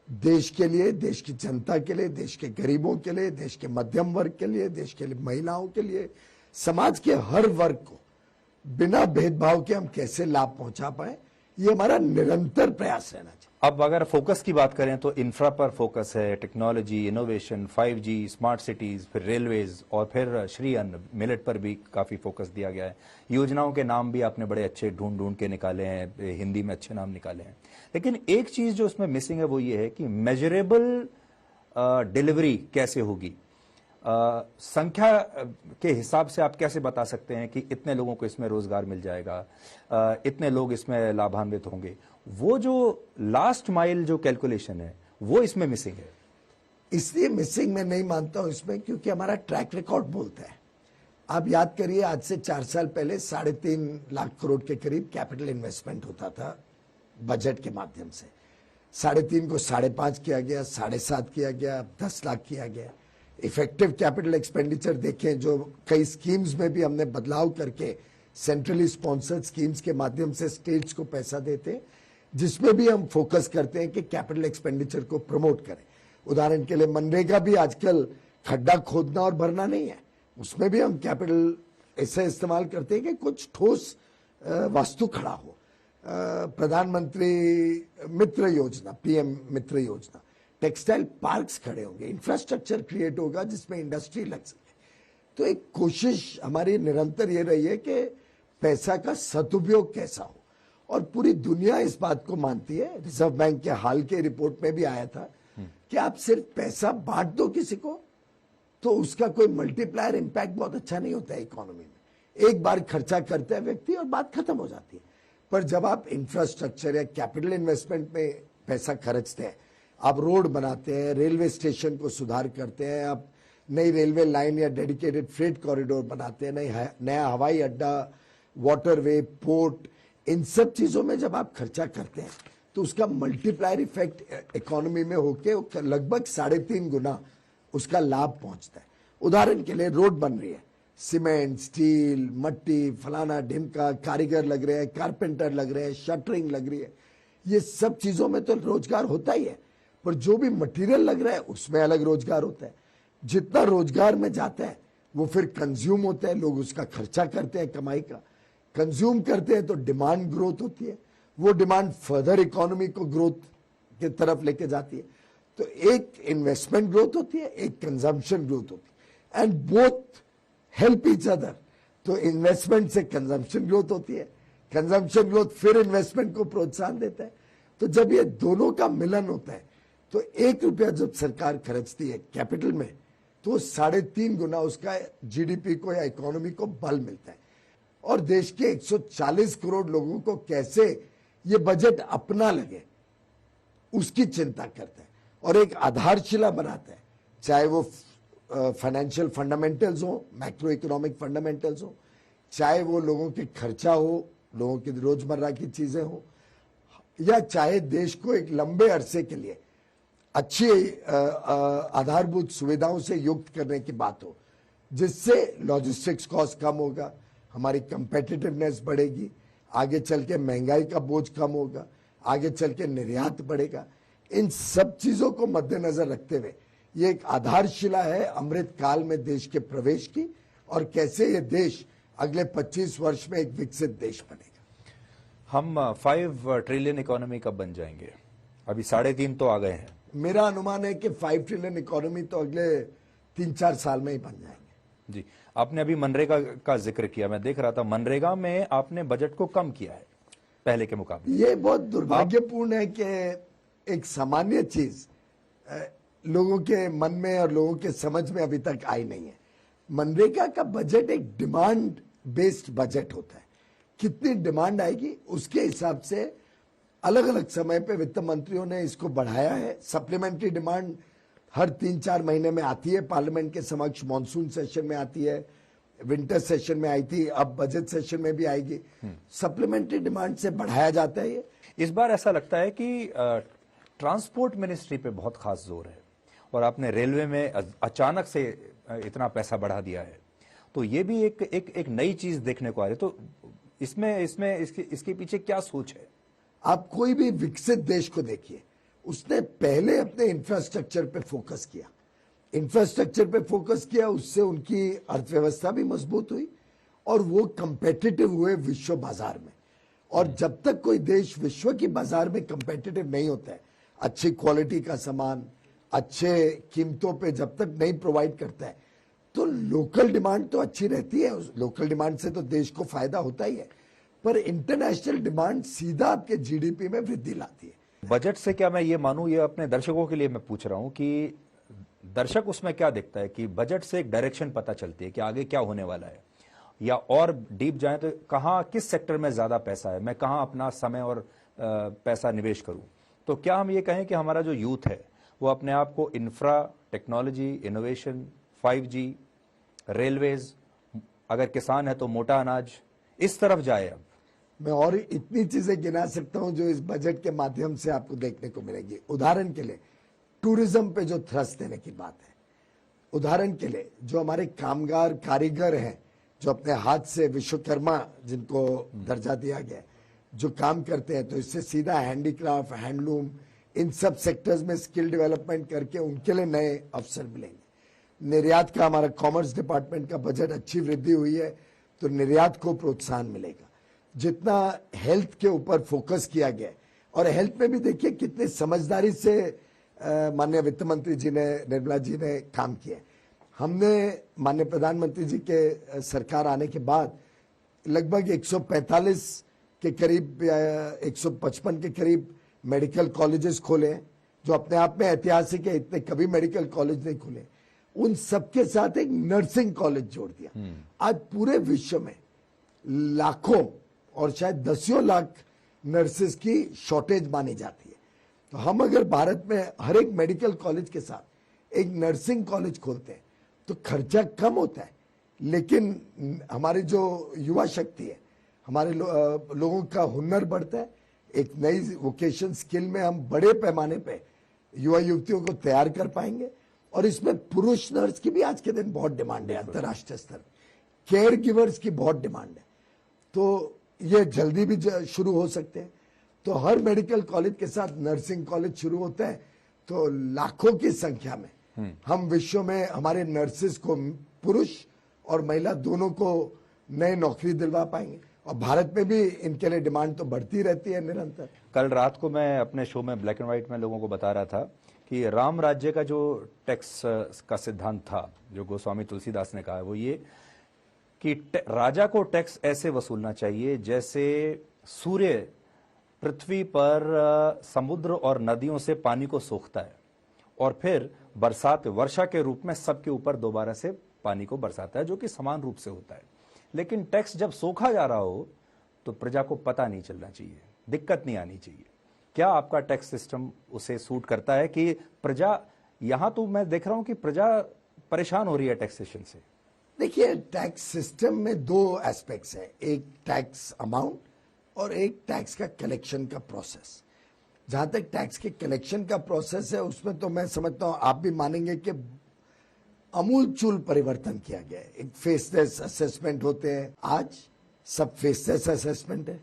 देश के लिए, देश की जनता के लिए, देश के गरीबों के लिए, देश के मध्यम वर्ग के लिए, देश के लिए महिलाओं के लिए, समाज के हर वर्ग को बिना भेदभाव के हम कैसे लाभ पहुंचा पाए, ये हमारा निरंतर प्रयास रहना चाहिए। अब अगर फोकस की बात करें तो इंफ्रा पर फोकस है, technology, innovation, 5G, smart cities, फिर रेलवेज और फिर श्री अन्न मिलेट पर भी काफी फोकस दिया गया है। योजनाओं के नाम भी आपने बड़े अच्छे ढूंढ ढूंढ के निकाले हैं, हिंदी में अच्छे नाम निकाले हैं। लेकिन एक चीज जो उसमें मिसिंग है वो ये है कि मेजरेबल डिलीवरी कैसे होगी? संख्या के हिसाब से आप कैसे बता सकते हैं कि इतने लोगों को इसमें रोजगार मिल जाएगा, इतने लोग इसमें लाभान्वित होंगे? वो जो लास्ट माइल जो कैलकुलेशन है वो इसमें मिसिंग है। इसलिए मिसिंग मैं नहीं मानता हूं इसमें, क्योंकि हमारा ट्रैक रिकॉर्ड बोलता है। आप याद करिए, आज से 4 साल पहले 3.5 लाख करोड़ के करीब कैपिटल इन्वेस्टमेंट होता था बजट के माध्यम से। 3.5 को 5.5 किया गया, 7.5 किया गया, 10 लाख किया गया। इफेक्टिव कैपिटल एक्सपेंडिचर देखें, जो कई स्कीम्स में भी हमने बदलाव करके सेंट्रली स्पॉन्सर्ड स्कीम्स के माध्यम से स्टेट्स को पैसा देते, जिसमें भी हम फोकस करते हैं कि कैपिटल एक्सपेंडिचर को प्रमोट करें। उदाहरण के लिए मनरेगा भी आजकल खड्डा खोदना और भरना नहीं है, उसमें भी हम कैपिटल ऐसे इस्तेमाल करते हैं कि कुछ ठोस वास्तु खड़ा हो। प्रधानमंत्री मित्र योजना, पीएम मित्र योजना, टेक्सटाइल पार्क्स खड़े होंगे, इंफ्रास्ट्रक्चर क्रिएट होगा जिसमें इंडस्ट्री लग सके। तो एक कोशिश हमारी निरंतर ये रही है कि पैसा का सदुपयोग कैसा हो, और पूरी दुनिया इस बात को मानती है। रिजर्व बैंक के हाल के रिपोर्ट में भी आया था कि आप सिर्फ पैसा बांट दो किसी को तो उसका कोई मल्टीप्लायर इंपैक्ट बहुत अच्छा नहीं होता है इकोनॉमी में। एक बार खर्चा करता है व्यक्ति और बात खत्म हो जाती है। पर जब आप इंफ्रास्ट्रक्चर या कैपिटल इन्वेस्टमेंट में पैसा खर्चते हैं, आप रोड बनाते हैं, रेलवे स्टेशन को सुधार करते हैं, आप नई रेलवे लाइन या डेडिकेटेड फ्रेट कॉरिडोर बनाते हैं, नया हवाई अड्डा, वाटरवे, पोर्ट, इन सब चीजों में जब आप खर्चा करते हैं तो उसका मल्टीप्लायर इफेक्ट इकोनॉमी में होके लगभग 3.5 गुना उसका लाभ पहुंचता है। उदाहरण के लिए रोड बन रही है, सीमेंट, स्टील, मट्टी, फलाना ढिमका, कारीगर लग रहे हैं, कारपेंटर लग रहे हैं, शटरिंग लग रही है, ये सब चीजों में तो रोजगार होता ही है, पर जो भी मटेरियल लग रहा है उसमें अलग रोजगार होता है। जितना रोजगार में जाता है वो फिर कंज्यूम होता है, लोग उसका खर्चा करते हैं, कमाई का कंज्यूम करते हैं, तो डिमांड ग्रोथ होती है, वो डिमांड फर्दर इकोनॉमी को ग्रोथ की तरफ लेके जाती है। तो एक इन्वेस्टमेंट ग्रोथ होती है, एक कंजम्पशन ग्रोथ होती है। And both help each other. तो इन्वेस्टमेंट से कंजम्पशन ग्रोथ होती है, कंजम्पशन ग्रोथ फिर इन्वेस्टमेंट को प्रोत्साहन देता है। तो जब ये दोनों का मिलन होता है तो 1 रुपया जब सरकार खर्चती है कैपिटल में तो 3.5 गुना उसका जीडीपी को या इकोनॉमी को बल मिलता है। और देश के 140 करोड़ लोगों को कैसे ये बजट अपना लगे उसकी चिंता करता है और एक आधारशिला बनाता है, चाहे वो फाइनेंशियल फंडामेंटल्स हो, मैक्रो इकोनॉमिक फंडामेंटल्स हो, चाहे वो लोगों के खर्चा हो, लोगों की रोजमर्रा की चीजें हो, या चाहे देश को एक लंबे अरसे के लिए अच्छी आधारभूत सुविधाओं से युक्त करने की बात हो, जिससे लॉजिस्टिक्स कॉस्ट कम होगा, हमारी कंपेटिटिवनेस बढ़ेगी, आगे चल के महंगाई का बोझ कम होगा, आगे चल के निर्यात बढ़ेगा। इन सब चीजों को मद्देनजर रखते हुए ये एक आधारशिला है अमृत काल में देश के प्रवेश की और कैसे ये देश अगले 25 वर्ष में एक विकसित देश बनेगा। हम 5 ट्रिलियन इकोनॉमी कब बन जाएंगे? अभी 3.5 तो आ गए हैं। मेरा अनुमान है कि 5 ट्रिलियन इकोनॉमी तो अगले 3-4 साल में ही बन जाएंगे। जी, आपने अभी मनरेगा का जिक्र किया, मैं देख रहा था मनरेगा में आपने बजट को कम किया है पहले के मुकाबले। ये बहुत दुर्भाग्यपूर्ण है कि एक सामान्य चीज लोगों के मन में और लोगों के समझ में अभी तक आई नहीं है। मनरेगा का बजट एक डिमांड बेस्ड बजट होता है, कितनी डिमांड आएगी उसके हिसाब से अलग अलग समय पे वित्त मंत्रियों ने इसको बढ़ाया है। सप्लीमेंट्री डिमांड हर 3-4 महीने में आती है, पार्लियामेंट के समक्ष मॉनसून सेशन में आती है, विंटर सेशन में आई थी, अब बजट सेशन में भी आएगी। सप्लीमेंट्री डिमांड से बढ़ाया जाता है। ये इस बार ऐसा लगता है कि ट्रांसपोर्ट मिनिस्ट्री पे बहुत खास जोर है और आपने रेलवे में अचानक से इतना पैसा बढ़ा दिया है, तो ये भी एक नई चीज देखने को आ रही है। तो इसके पीछे क्या सोच है? आप कोई भी विकसित देश को देखिए, उसने पहले अपने इंफ्रास्ट्रक्चर पे फोकस किया, इंफ्रास्ट्रक्चर पे फोकस किया, उससे उनकी अर्थव्यवस्था भी मजबूत हुई और वो कंपेटिटिव हुए विश्व बाजार में। और जब तक कोई देश विश्व की बाजार में कंपेटिटिव नहीं होता है, अच्छी क्वालिटी का सामान अच्छे कीमतों पे जब तक नहीं प्रोवाइड करता है, तो लोकल डिमांड तो अच्छी रहती है, लोकल डिमांड से तो देश को फायदा होता ही है, पर इंटरनेशनल डिमांड सीधा आपके जीडीपी में वृद्धि लाती है। बजट से क्या मैं ये मानूं, ये अपने दर्शकों के लिए मैं पूछ रहा हूं कि दर्शक उसमें क्या देखता है कि बजट से एक डायरेक्शन पता चलती है कि आगे क्या होने वाला है, या और डीप जाए तो कहां किस सेक्टर में ज्यादा पैसा है, मैं कहां अपना समय और पैसा निवेश करूं। तो क्या हम ये कहें कि हमारा जो यूथ है वो अपने आप को infra, technology, innovation, 5G, railways, अगर किसान है तो मोटा अनाज, इस तरफ जाए? अब मैं और इतनी चीजें गिना सकता हूं जो इस बजट के माध्यम से आपको देखने को मिलेगी। उदाहरण के लिए टूरिज्म पे जो थ्रस्ट देने की बात है, उदाहरण के लिए जो हमारे कामगार कारीगर हैं जो अपने हाथ से विश्वकर्मा जिनको दर्जा दिया गया, जो काम करते हैं, तो इससे सीधा हैंडीक्राफ्ट, हैंडलूम, इन सब सेक्टर्स में स्किल डेवलपमेंट करके उनके लिए नए अवसर मिलेंगे। निर्यात का हमारा कॉमर्स डिपार्टमेंट का बजट अच्छी वृद्धि हुई है तो निर्यात को प्रोत्साहन मिलेगा। जितना हेल्थ के ऊपर फोकस किया गया, और हेल्थ में भी देखिए कितने समझदारी से माननीय वित्त मंत्री जी ने, निर्मला जी ने काम किया। हमने माननीय प्रधानमंत्री जी के सरकार आने के बाद लगभग 145 के करीब या 155 के करीब मेडिकल कॉलेजेस खोले हैं, जो अपने आप में ऐतिहासिक है, इतने कभी मेडिकल कॉलेज नहीं खुले। उन सबके साथ एक नर्सिंग कॉलेज जोड़ दिया। आज पूरे विश्व में लाखों और शायद 10 लाख नर्सेज की शॉर्टेज मानी जाती है। तो हम अगर भारत में हर एक मेडिकल कॉलेज के साथ एक नर्सिंग कॉलेज खोलते हैं तो खर्चा कम होता है, लेकिन हमारी जो युवा शक्ति है, हमारे लोगों का हुनर बढ़ता है। एक नई वोकेशन स्किल में हम बड़े पैमाने पे युवा युवतियों को तैयार कर पाएंगे। और इसमें पुरुष नर्स की भी आज के दिन बहुत डिमांड है, अंतर्राष्ट्रीय स्तर पर केयर गिवर्स की बहुत डिमांड है, तो ये जल्दी भी शुरू हो सकते हैं। तो हर मेडिकल कॉलेज के साथ नर्सिंग कॉलेज शुरू होता है तो लाखों की संख्या में हम विश्व में हमारे नर्सेज को, पुरुष और महिला दोनों को नए नौकरी दिलवा पाएंगे। और भारत में भी इनके लिए डिमांड तो बढ़ती रहती है निरंतर। कल रात को मैं अपने शो में ब्लैक एंड व्हाइट में लोगों को बता रहा था कि राम राज्य का जो टैक्स का सिद्धांत था, जो गोस्वामी तुलसीदास ने कहा है, वो ये कि राजा को टैक्स ऐसे वसूलना चाहिए जैसे सूर्य पृथ्वी पर समुद्र और नदियों से पानी को सोखता है और फिर बरसात वर्षा के रूप में सबके ऊपर दोबारा से पानी को बरसाता है, जो कि समान रूप से होता है। लेकिन टैक्स जब सोखा जा रहा हो तो प्रजा को पता नहीं चलना चाहिए, दिक्कत नहीं आनी चाहिए। क्या आपका टैक्स सिस्टम उसे सूट करता है कि प्रजा, यहां तो मैं देख रहा हूं कि प्रजा परेशान हो रही है टैक्सेशन से। देखिए, टैक्स सिस्टम में दो एस्पेक्ट्स है, एक टैक्स अमाउंट और एक टैक्स का कलेक्शन का प्रोसेस। जहां तक टैक्स के कलेक्शन का प्रोसेस है, उसमें तो मैं समझता हूं आप भी मानेंगे कि अमूलचूल परिवर्तन किया गया है। एक फेसलेस असेसमेंट होते हैं, आज सब फेसलेस असेसमेंट है।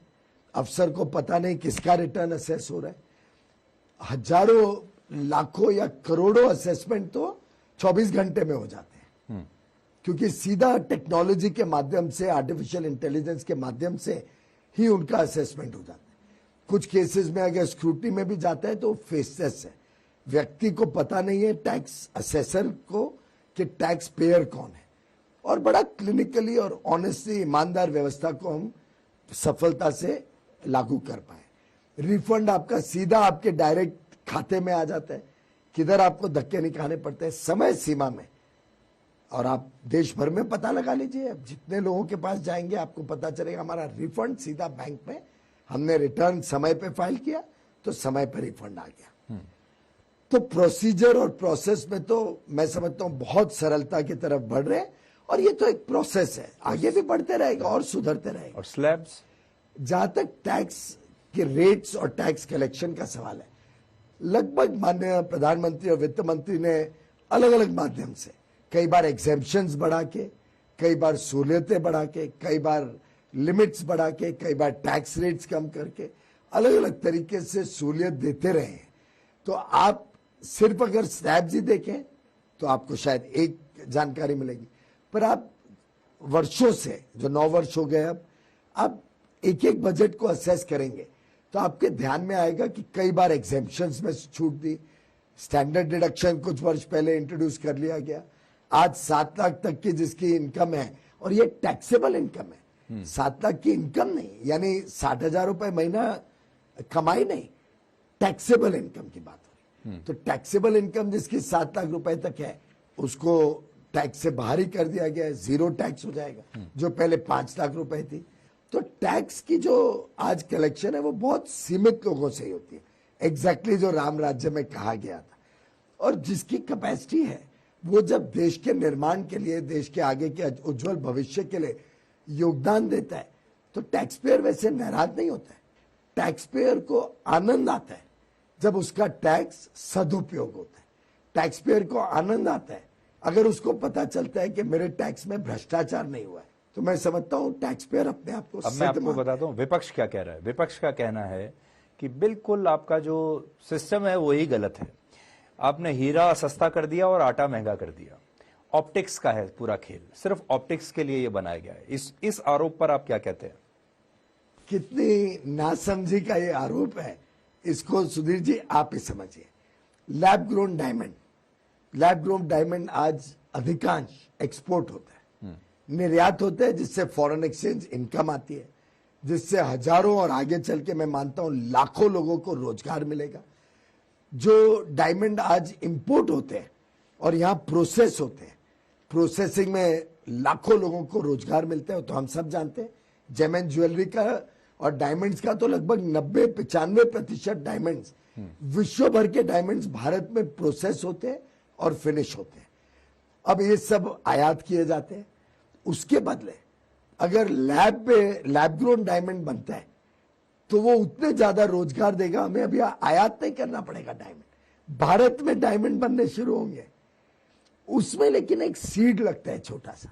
अफसर को पता नहीं किसका रिटर्न असेस हो रहा है। हजारों लाखों या करोड़ों असेसमेंट तो 24 घंटे में हो जाते हैं, क्योंकि सीधा टेक्नोलॉजी के माध्यम से, आर्टिफिशियल इंटेलिजेंस के माध्यम से ही उनका असेसमेंट हो जाता है। कुछ केसेस में अगर स्क्रूटनी में भी जाता है तो फेसलेस है, व्यक्ति को पता नहीं है टैक्स असेसर को कि टैक्स पेयर कौन है। और बड़ा क्लिनिकली और ऑनेस्टली ईमानदार व्यवस्था को हम सफलता से लागू कर पाए। रिफंड आपका सीधा आपके डायरेक्ट खाते में आ जाता है, किधर आपको धक्के नहीं खाने पड़ते हैं, समय सीमा में। और आप देश भर में पता लगा लीजिए, अब जितने लोगों के पास जाएंगे आपको पता चलेगा हमारा रिफंड सीधा बैंक में, हमने रिटर्न समय पे फाइल किया तो समय पर रिफंड आ गया। तो प्रोसीजर और प्रोसेस में तो मैं समझता हूं बहुत सरलता की तरफ बढ़ रहे हैं, और ये तो एक प्रोसेस है, आगे भी बढ़ते रहेगा और सुधरते रहेगा। और स्लैब्स, जहां तक टैक्स के रेट्स और टैक्स कलेक्शन का सवाल है, लगभग माननीय प्रधानमंत्री और वित्त मंत्री ने अलग अलग माध्यम से, कई बार एग्जेम्पशंस बढ़ा के, कई बार सहूलियतें बढ़ा के, कई बार लिमिट्स बढ़ा के, कई बार टैक्स रेट्स कम करके, अलग अलग तरीके से सहूलियत देते रहे हैं। तो आप सिर्फ अगर स्लैब्स ही देखें तो आपको शायद एक जानकारी मिलेगी, पर आप वर्षों से, जो 9 वर्ष हो गए, अब आप एक एक बजट को असेस करेंगे तो आपके ध्यान में आएगा कि कई बार एग्जेम्पशंस में छूट दी, स्टैंडर्ड डिडक्शन कुछ वर्ष पहले इंट्रोड्यूस कर लिया गया। आज 7 लाख तक की जिसकी इनकम है, और ये टैक्सेबल इनकम है, 7 लाख की इनकम नहीं, यानी 60,000 रुपए महीना कमाई नहीं, टैक्सेबल इनकम की बात हो रही। तो टैक्सेबल इनकम जिसकी 7 लाख रुपए तक है, उसको टैक्स से बाहर ही कर दिया गया है, 0 टैक्स हो जाएगा, जो पहले 5 लाख रुपए थी। तो टैक्स की जो आज कलेक्शन है वो बहुत सीमित लोगों से ही होती है, एग्जैक्टली जो राम राज्य में कहा गया था। और जिसकी कैपेसिटी है वो जब देश के निर्माण के लिए, देश के आगे के उज्जवल भविष्य के लिए योगदान देता है, तो टैक्स पेयर वैसे नाराज नहीं होता है। टैक्स पेयर को आनंद आता है जब उसका टैक्स सदुपयोग होता है। टैक्स पेयर को आनंद आता है अगर उसको पता चलता है कि मेरे टैक्स में भ्रष्टाचार नहीं हुआ है। तो मैं समझता हूं टैक्स पेयर अपने आप को, अब मैं आपको बताता हूं विपक्ष क्या कह रहा है। विपक्ष का कहना है कि बिल्कुल आपका जो सिस्टम है वही गलत है, आपने हीरा सस्ता कर दिया और आटा महंगा कर दिया। ऑप्टिक्स का है पूरा खेल, सिर्फ ऑप्टिक्स के लिए ये बनाया गया है। इस आरोप पर आप क्या कहते हैं? कितनी नासमझी का ये आरोप है, इसको सुधीर जी आप ही समझिए। Lab grown diamond, lab grown diamond आज अधिकांश एक्सपोर्ट होता है, निर्यात होता है, जिससे फॉरेन एक्सचेंज इनकम आती है, जिससे हजारों और आगे चल के मैं मानता हूं लाखों लोगों को रोजगार मिलेगा। जो डायमंड आज इंपोर्ट होते हैं और यहां प्रोसेस होते हैं, प्रोसेसिंग में लाखों लोगों को रोजगार मिलता है, तो हम सब जानते हैं। जेम एंड ज्वेलरी का और डायमंड्स का तो लगभग 90-95% डायमंड्स, विश्व भर के डायमंड्स भारत में प्रोसेस होते हैं और फिनिश होते हैं। अब ये सब आयात किए जाते हैं, उसके बदले अगर लैब पे लैब ग्रोन डायमंड बनता है तो वो उतने ज्यादा रोजगार देगा, हमें अभी आयात नहीं करना पड़ेगा डायमंड, भारत में डायमंड बनने शुरू होंगे। उसमें लेकिन एक सीड लगता है छोटा सा,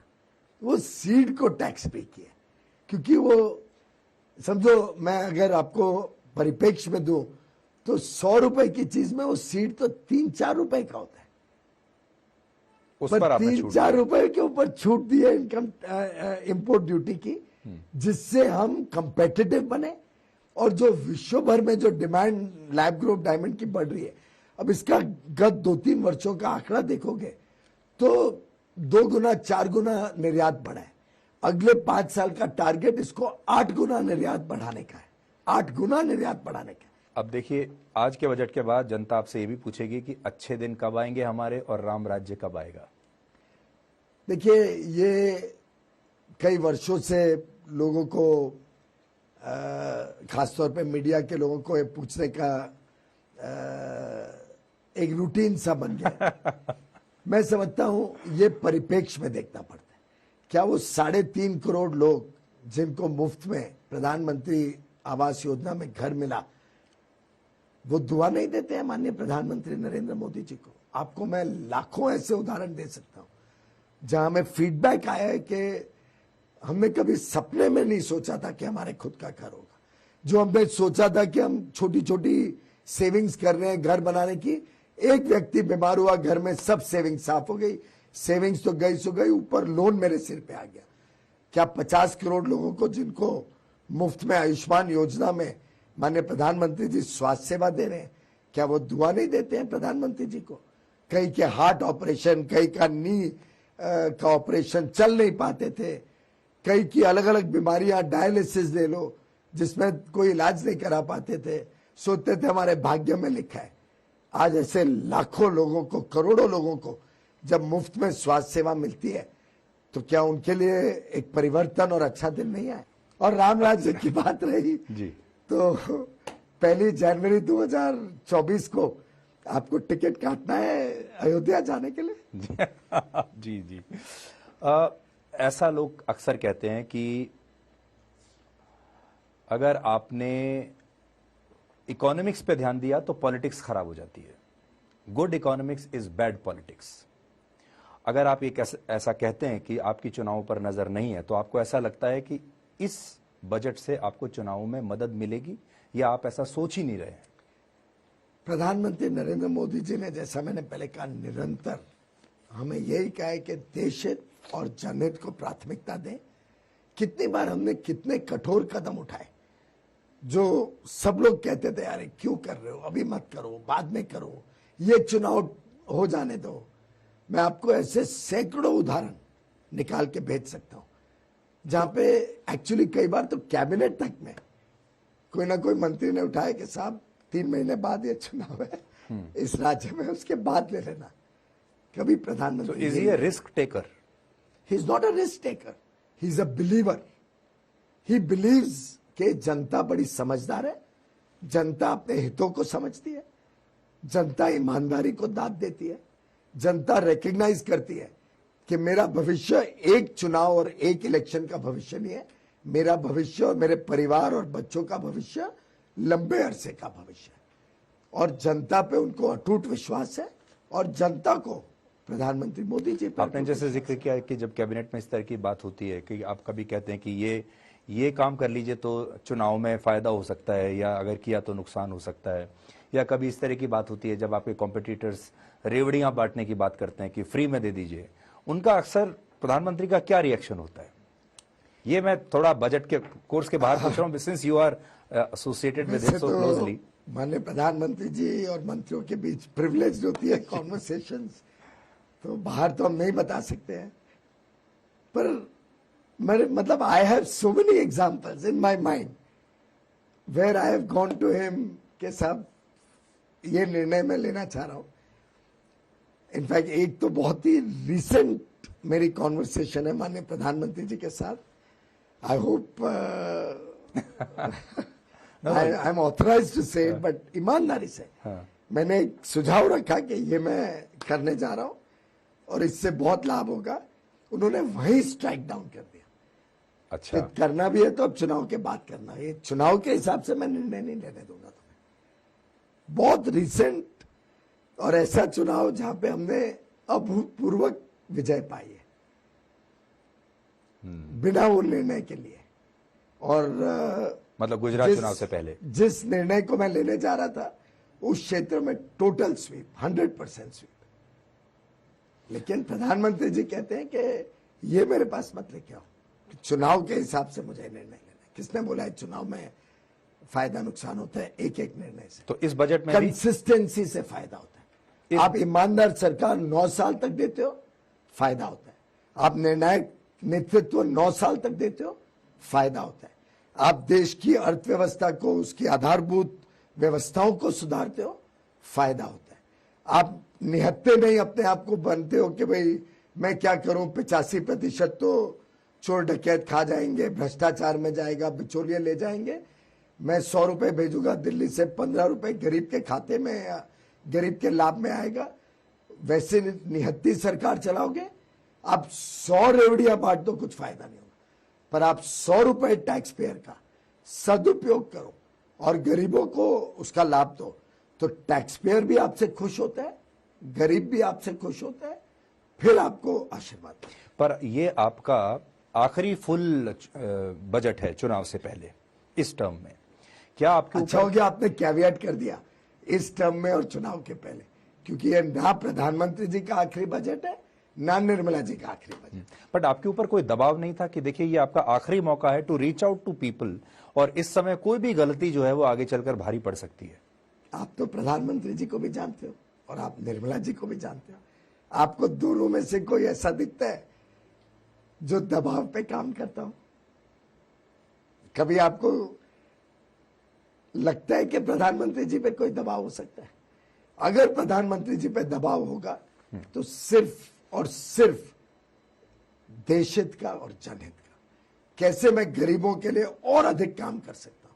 वो सीड को टैक्स पे किया, क्योंकि वो समझो, मैं अगर आपको परिप्रेक्ष्य में दूं तो 100 रुपए की चीज में वो सीड तो 3-4 रुपए का होता है, उस पर 3-4 रुपए के ऊपर छूट दी है इनकम इंपोर्ट ड्यूटी की, जिससे हम कंपेटिटिव बने। और जो विश्व भर में जो डिमांड लैब ग्रोन डायमंड की बढ़ रही है, अब इसका गत 2-3 वर्षों का आंकड़ा देखोगे तो 2 गुना 4 गुना निर्यात बढ़ा है। अगले 5 साल का टारगेट इसको 8 गुना निर्यात बढ़ाने का है, 8 गुना निर्यात बढ़ाने का है। अब देखिए, आज के बजट के बाद जनता आपसे ये भी पूछेगी कि अच्छे दिन कब आएंगे हमारे और राम राज्य कब आएगा। देखिए, ये कई वर्षों से लोगों को खासतौर पे मीडिया के लोगों को ये पूछने का एक रूटीन सा बन गया। मैं समझता हूं ये परिप्रेक्ष्य में देखना पड़ता है। क्या वो 3.5 करोड़ लोग जिनको मुफ्त में प्रधानमंत्री आवास योजना में घर मिला, वो दुआ नहीं देते हैं माननीय प्रधानमंत्री नरेंद्र मोदी जी को? आपको मैं लाखों ऐसे उदाहरण दे सकता हूं जहां हमें फीडबैक आया है कि हमने कभी सपने में नहीं सोचा था कि हमारे खुद का घर होगा। जो हमने सोचा था कि हम छोटी छोटी सेविंग्स कर रहे हैं घर बनाने की, एक व्यक्ति बीमार हुआ, घर में सब सेविंग्स साफ हो गई, सेविंग्स तो गई सो गई, ऊपर लोन मेरे सिर पे आ गया। क्या 50 करोड़ लोगों को जिनको मुफ्त में आयुष्मान योजना में माननीय प्रधानमंत्री जी स्वास्थ्य सेवा दे रहे हैं, क्या वो दुआ नहीं देते हैं प्रधानमंत्री जी को? कई के हार्ट ऑपरेशन, कई का नी का ऑपरेशन, चल नहीं पाते थे, कई की अलग अलग बीमारियां, डायलिसिस ले लो जिसमें कोई इलाज नहीं करा पाते थे, सोचते थे हमारे भाग्य में लिखा है। आज ऐसे लाखों लोगों को, करोड़ों लोगों को जब मुफ्त में स्वास्थ्य सेवा मिलती है तो क्या उनके लिए एक परिवर्तन और अच्छा दिन नहीं आए? और राम राज्य की बात रही जी, तो 1 जनवरी 2024 को आपको टिकट काटना है अयोध्या जाने के लिए। जी जी। ऐसा लोग अक्सर कहते हैं कि अगर आपने इकोनॉमिक्स पे ध्यान दिया तो पॉलिटिक्स खराब हो जाती है। Good economics is bad politics. अगर आप ये ऐसा कहते हैं कि आपकी चुनावों पर नजर नहीं है, तो आपको ऐसा लगता है कि इस बजट से आपको चुनावों में मदद मिलेगी, या आप ऐसा सोच ही नहीं रहे हैं? प्रधानमंत्री नरेंद्र मोदी जी ने, जैसा मैंने पहले कहा, निरंतर हमें यही कहा है कि देश हित और जनहित को प्राथमिकता दें। कितनी बार हमने कितने कठोर कदम उठाए जो सब लोग कहते थे यार क्यों कर रहे हो, अभी मत करो, बाद में करो, ये चुनाव हो जाने दो। मैं आपको ऐसे सैकड़ों उदाहरण निकाल के भेज सकता हूं जहां पे एक्चुअली कई बार तो कैबिनेट तक में कोई ना कोई मंत्री ने उठाया कि साहब 3 महीने बाद ये चुनाव है इस राज्य में, उसके बाद ले लेना। कभी प्रधानमंत्री is he a risk taker? He is not a risk taker, he is a believer. He believes कि जनता बड़ी समझदार है, जनता अपने हितों को समझती है, जनता ईमानदारी को दाद देती है, जनता रिकग्नाइज करती है कि मेरा भविष्य एक चुनाव और एक इलेक्शन का भविष्य नहीं है, मेरा भविष्य और मेरे परिवार और बच्चों का भविष्य लंबे अरसे का भविष्य है। और जनता पे उनको अटूट विश्वास है और जनता को प्रधानमंत्री मोदी जी पर। आपने जैसे जिक्र किया कि जब कैबिनेट में इस तरह की बात होती है कि आप कभी कहते हैं कि ये काम कर लीजिए तो चुनाव में फायदा हो सकता है, या अगर किया तो नुकसान हो सकता है, या कभी इस तरह की बात होती है जब आपके कॉम्पिटिटर्स रेवड़ियां बांटने की बात करते हैं कि फ्री में दे दीजिए, उनका अक्सर प्रधानमंत्री का क्या रिएक्शन होता है? ये मैं थोड़ा बजट के कोर्स के बाहर पूछ रहा हूँ, since you are associated with it so closely. माननीय प्रधानमंत्री जी और मंत्रियों के बीच प्रिविलेज होती है कॉन्वर्सेशंस, तो बाहर तो हम नहीं बता सकते हैं, पर मेरे मतलब I have so many examples in my mind where I have gone to him के साहब ये निर्णय मैं लेना चाह रहा हूं। इनफैक्ट एक तो बहुत ही रिसेंट मेरी कॉन्वर्सेशन है माननीय प्रधानमंत्री जी के साथ। I hope I am authorized to say, but ईमानदारी से मैंने एक सुझाव रखा कि ये मैं करने जा रहा हूं और इससे बहुत लाभ होगा। उन्होंने वहीं स्ट्राइक डाउन कर दिया। अच्छा, करना भी है तो अब चुनाव के बाद करना है, ये चुनाव के हिसाब से मैं निर्णय नहीं लेने दूंगा तुम्हें। बहुत रिसेंट और ऐसा चुनाव जहां पे हमने अभूतपूर्व विजय पाई है बिना वो निर्णय के लिए। और मतलब गुजरात चुनाव से पहले जिस निर्णय को मैं लेने जा रहा था उस क्षेत्र में टोटल स्वीप, 100% स्वीप। लेकिन प्रधानमंत्री जी कहते हैं कि ये मेरे पास मत लेके आओ, चुनाव के हिसाब से मुझे निर्णय लेना है। किसने बोला है चुनाव में फायदा नुकसान होता है एक एक निर्णय से। तो इस बजट में भी कंसिस्टेंसी से फायदा होता है। आप ईमानदार सरकार 9 साल तक देते हो, फायदा होता है। आप निर्णायक नेतृत्व 9 साल तक देते हो, फायदा होता है। आप देश की अर्थव्यवस्था को, उसकी आधारभूत व्यवस्थाओं को सुधारते हो, फायदा होता है। आप निहत्ते नहीं अपने आप को बनते हो कि भाई मैं क्या करूं, 85% तो चोर डकैत खा जाएंगे, भ्रष्टाचार में जाएगा, बिचौलिए ले जाएंगे, मैं 100 रुपए भेजूंगा दिल्ली से, 15 रुपए गरीब के खाते में या गरीब के लाभ में आएगा। वैसे निहत्ती सरकार चलाओगे, आप 100 रेवड़ियां बांट दो, कुछ फायदा नहीं होगा। पर आप 100 रुपए टैक्स पेयर का सदुपयोग करो और गरीबों को उसका लाभ दो, तो टैक्स पेयर भी आपसे खुश होता है, गरीब भी आपसे खुश होता है, फिर आपको आशीर्वाद। पर ये आपका आखिरी फुल बजट है चुनाव से पहले इस टर्म में, क्या आपके अच्छा हो गया आपने कैविएट कर दिया इस टर्म में और चुनाव के पहले, क्योंकि ये ना प्रधानमंत्री जी का आखिरी बजट है ना निर्मला जी का आखिरी बजट। बट आपके ऊपर कोई दबाव नहीं था कि देखिए ये आपका आखिरी मौका है to reach out to people, और इस समय कोई भी गलती जो है वो आगे चलकर भारी पड़ सकती है? आप तो प्रधानमंत्री जी को भी जानते हो और आप निर्मला जी को भी जानते हो। आपको दोनों में से कोई ऐसा दिखता है जो दबाव पे काम करता हो? कभी आपको लगता है कि प्रधानमंत्री जी पे कोई दबाव हो सकता है? अगर प्रधानमंत्री जी पे दबाव होगा तो सिर्फ और सिर्फ देशहित का और जनहित का। कैसे मैं गरीबों के लिए और अधिक काम कर सकता हूं,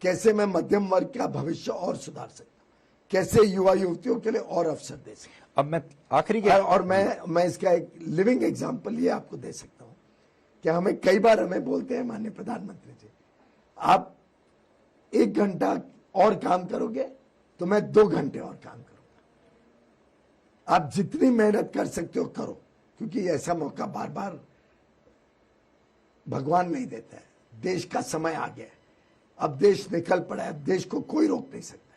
कैसे मैं मध्यम वर्ग का भविष्य और सुधार सकता हूं, कैसे युवा युवतियों के लिए और अवसर दे सकता हूं। अब मैं आखिरी के और मैं इसका एक लिविंग एग्जांपल ये आपको दे सकता हूं कि हमें कई बार हमें बोलते हैं माननीय प्रधानमंत्री जी, आप 1 घंटा और काम करोगे तो मैं 2 घंटे और काम करूंगा। आप जितनी मेहनत कर सकते हो करो, क्योंकि ऐसा मौका बार बार भगवान नहीं देता है। देश का समय आ गया है, अब देश निकल पड़ा है, अब देश को कोई रोक नहीं सकता,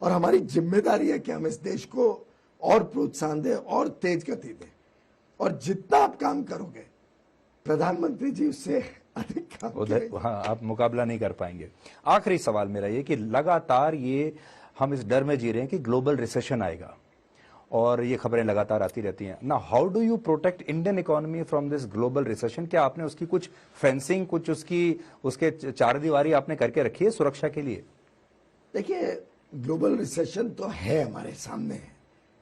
और हमारी जिम्मेदारी है कि हम इस देश को और प्रोत्साहन दें और तेज गति दें, और जितना आप काम करोगे प्रधानमंत्री जी उससे अधिक काम करेंगे। हाँ, आप मुकाबला नहीं कर पाएंगे। आखिरी सवाल मेरा ये कि लगातार ये हम इस डर में जी रहे हैं कि ग्लोबल रिसेशन आएगा, और ये खबरें लगातार आती रहती हैं ना। How do you protect Indian economy from this global recession? क्या आपने उसकी कुछ फेंसिंग, कुछ उसके चारदीवारी आपने करके रखी है सुरक्षा के लिए? देखिए, ग्लोबल रिसेशन तो है, हमारे सामने है।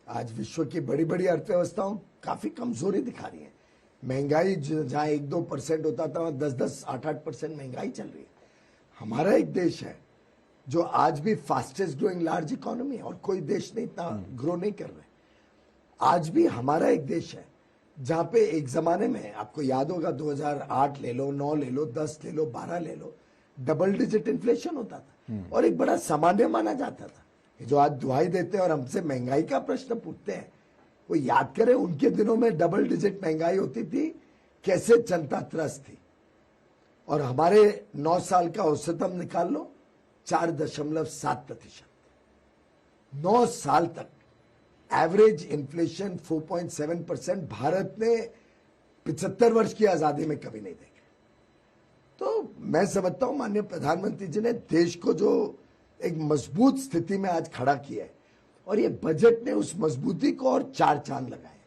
आज विश्व की बड़ी बड़ी अर्थव्यवस्थाओं काफी कमजोरी दिखा रही है। महंगाई जहां 1-2% होता था, वहां 10-10, 8-8% महंगाई चल रही है। हमारा एक देश है जो आज भी फास्टेस्ट ग्रोइंग लार्ज इकोनॉमी है, और कोई देश नहीं इतना ग्रो नहीं कर रहे। आज भी हमारा एक देश है जहां पे एक जमाने में, आपको याद होगा, 2008 ले लो, 9 ले लो, 10 ले लो, 12 ले लो, डबल डिजिट इन्फ्लेशन होता था और एक बड़ा सामान्य माना जाता था। जो आज दुहाई देते हैं और हमसे महंगाई का प्रश्न पूछते हैं, वो याद करें उनके दिनों में डबल डिजिट महंगाई होती थी, कैसे जनता त्रस्त थी। और हमारे 9 साल का औसतम निकाल लो, 4.7%। 9 साल तक एवरेज इन्फ्लेशन 4.7% भारत ने 75 वर्ष की आजादी में कभी नहीं देखा। तो मैं समझता हूं माननीय प्रधानमंत्री जी ने देश को जो एक मजबूत स्थिति में आज खड़ा किया है, और ये बजट ने उस मजबूती को और 4 चांद लगाए।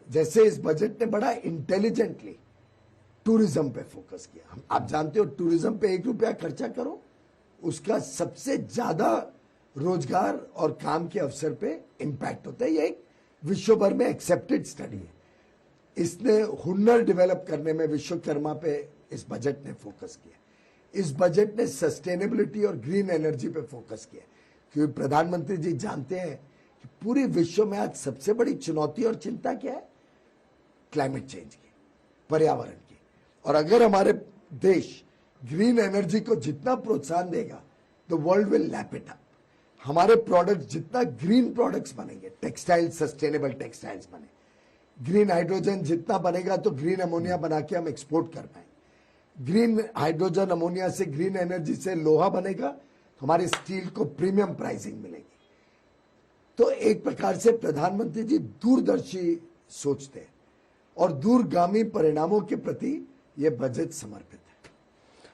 जैसे इस बजट ने बड़ा इंटेलिजेंटली टूरिज्म पे फोकस किया। आप जानते हो, टूरिज्म पे 1 रुपया खर्चा करो, उसका सबसे ज्यादा रोजगार और काम के अवसर पे इंपैक्ट होता है। ये एक विश्व भर में एक्सेप्टेड स्टडी है। इसने हुनर डेवलप करने में विश्वकर्मा पे इस बजट ने फोकस किया। इस बजट ने सस्टेनेबिलिटी और ग्रीन एनर्जी पे फोकस किया, क्योंकि प्रधानमंत्री जी जानते हैं कि पूरे विश्व में आज सबसे बड़ी चुनौती और चिंता क्या है? क्लाइमेट चेंज की, पर्यावरण की। और अगर हमारे देश ग्रीन एनर्जी को जितना प्रोत्साहन देगा, the world will lap it up. हमारे प्रोडक्ट्स जितना ग्रीन प्रोडक्ट्स बनेंगे, टेक्सटाइल, सस्टेनेबल टेक्सटाइल्स बने, ग्रीन हाइड्रोजन जितना बनेगा तो ग्रीन अमोनिया बना के हम एक्सपोर्ट कर पाएंगे। ग्रीन हाइड्रोजन अमोनिया से, ग्रीन एनर्जी से लोहा बनेगा तो हमारे स्टील को प्रीमियम प्राइसिंग मिलेगी। तो एक प्रकार से प्रधानमंत्री जी दूरदर्शी सोचते हैं और दूरगामी परिणामों के प्रति यह बजट समर्पित है।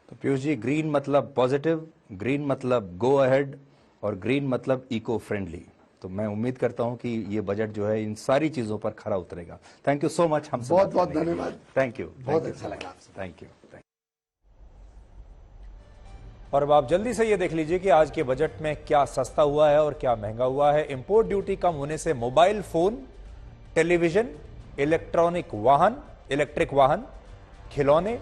तो पीयूष जी, ग्रीन मतलब पॉजिटिव, ग्रीन मतलब गो अहेड और ग्रीन मतलब इको फ्रेंडली। तो मैं उम्मीद करता हूं कि ये बजट जो है इन सारी चीजों पर खरा उतरेगा। Thank you so much. हम बहुत बहुत धन्यवाद। थैंक यू, बहुत अच्छा लगा। Thank you. और अब आप जल्दी से ये देख लीजिए कि आज के बजट में क्या सस्ता हुआ है और क्या महंगा हुआ है। इंपोर्ट ड्यूटी कम होने से मोबाइल फोन, टेलीविजन, इलेक्ट्रिक वाहन, खिलौने,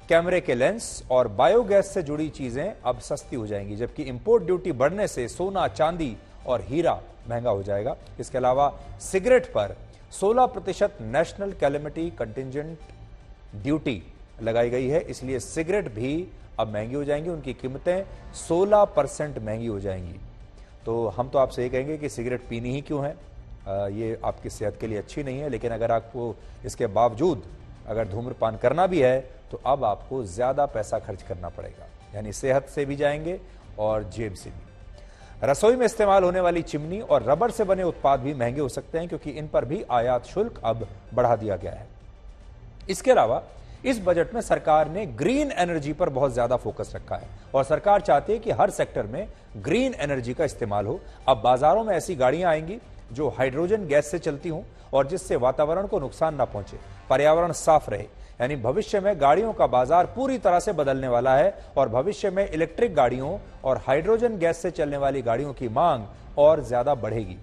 कैमरे के लेंस और बायोगैस से जुड़ी चीजें अब सस्ती हो जाएंगी, जबकि इंपोर्ट ड्यूटी बढ़ने से सोना, चांदी और हीरा महंगा हो जाएगा। इसके अलावा सिगरेट पर 16% नेशनल कैलेमिटी कंटिजेंट ड्यूटी लगाई गई है, इसलिए सिगरेट भी अब महंगी हो जाएंगी। उनकी कीमतें 16% महंगी हो जाएंगी। तो हम तो आपसे ये कहेंगे कि सिगरेट पीनी ही क्यों है, ये आपकी सेहत के लिए अच्छी नहीं है। लेकिन अगर आपको इसके बावजूद अगर धूम्रपान करना भी है तो अब आपको ज्यादा पैसा खर्च करना पड़ेगा, यानी सेहत से भी जाएंगे और जेब से भी। रसोई में इस्तेमाल होने वाली चिमनी और रबर से बने उत्पाद भी महंगे हो सकते हैं, क्योंकि इन पर भी आयात शुल्क अब बढ़ा दिया गया है। इसके अलावा इस बजट में सरकार ने ग्रीन एनर्जी पर बहुत ज्यादा फोकस रखा है और सरकार चाहती है कि हर सेक्टर में ग्रीन एनर्जी का इस्तेमाल हो। अब बाजारों में ऐसी गाड़ियां आएंगी जो हाइड्रोजन गैस से चलती हों और जिससे वातावरण को नुकसान ना पहुंचे, पर्यावरण साफ रहे। यानी भविष्य में गाड़ियों का बाजार पूरी तरह से बदलने वाला है और भविष्य में इलेक्ट्रिक गाड़ियों और हाइड्रोजन गैस से चलने वाली गाड़ियों की मांग और ज्यादा बढ़ेगी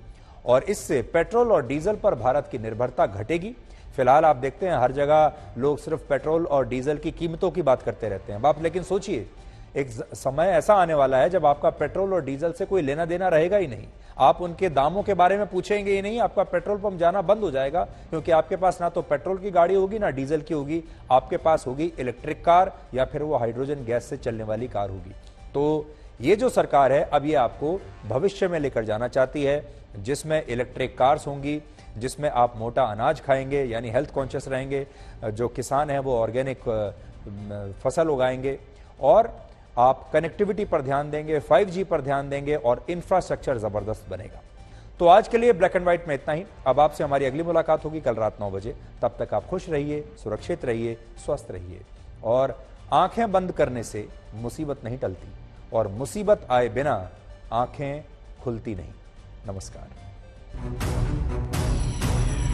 और इससे पेट्रोल और डीजल पर भारत की निर्भरता घटेगी। फिलहाल आप देखते हैं हर जगह लोग सिर्फ पेट्रोल और डीजल की कीमतों की बात करते रहते हैं आप, लेकिन सोचिए एक समय ऐसा आने वाला है जब आपका पेट्रोल और डीजल से कोई लेना देना रहेगा ही नहीं। आप उनके दामों के बारे में पूछेंगे ही नहीं, आपका पेट्रोल पंप जाना बंद हो जाएगा, क्योंकि आपके पास ना तो पेट्रोल की गाड़ी होगी ना डीजल की होगी, आपके पास होगी इलेक्ट्रिक कार या फिर वो हाइड्रोजन गैस से चलने वाली कार होगी। तो ये जो सरकार है अब ये आपको भविष्य में लेकर जाना चाहती है, जिसमें इलेक्ट्रिक कार्स होंगी, जिसमें आप मोटा अनाज खाएंगे यानी हेल्थ कॉन्शियस रहेंगे, जो किसान हैं वो ऑर्गेनिक फसल उगाएंगे और आप कनेक्टिविटी पर ध्यान देंगे, 5G पर ध्यान देंगे और इंफ्रास्ट्रक्चर जबरदस्त बनेगा। तो आज के लिए ब्लैक एंड व्हाइट में इतना ही। अब आपसे हमारी अगली मुलाकात होगी कल रात 9 बजे। तब तक आप खुश रहिए, सुरक्षित रहिए, स्वस्थ रहिए और आंखें बंद करने से मुसीबत नहीं टलती और मुसीबत आए बिना आंखें खुलती नहीं। नमस्कार।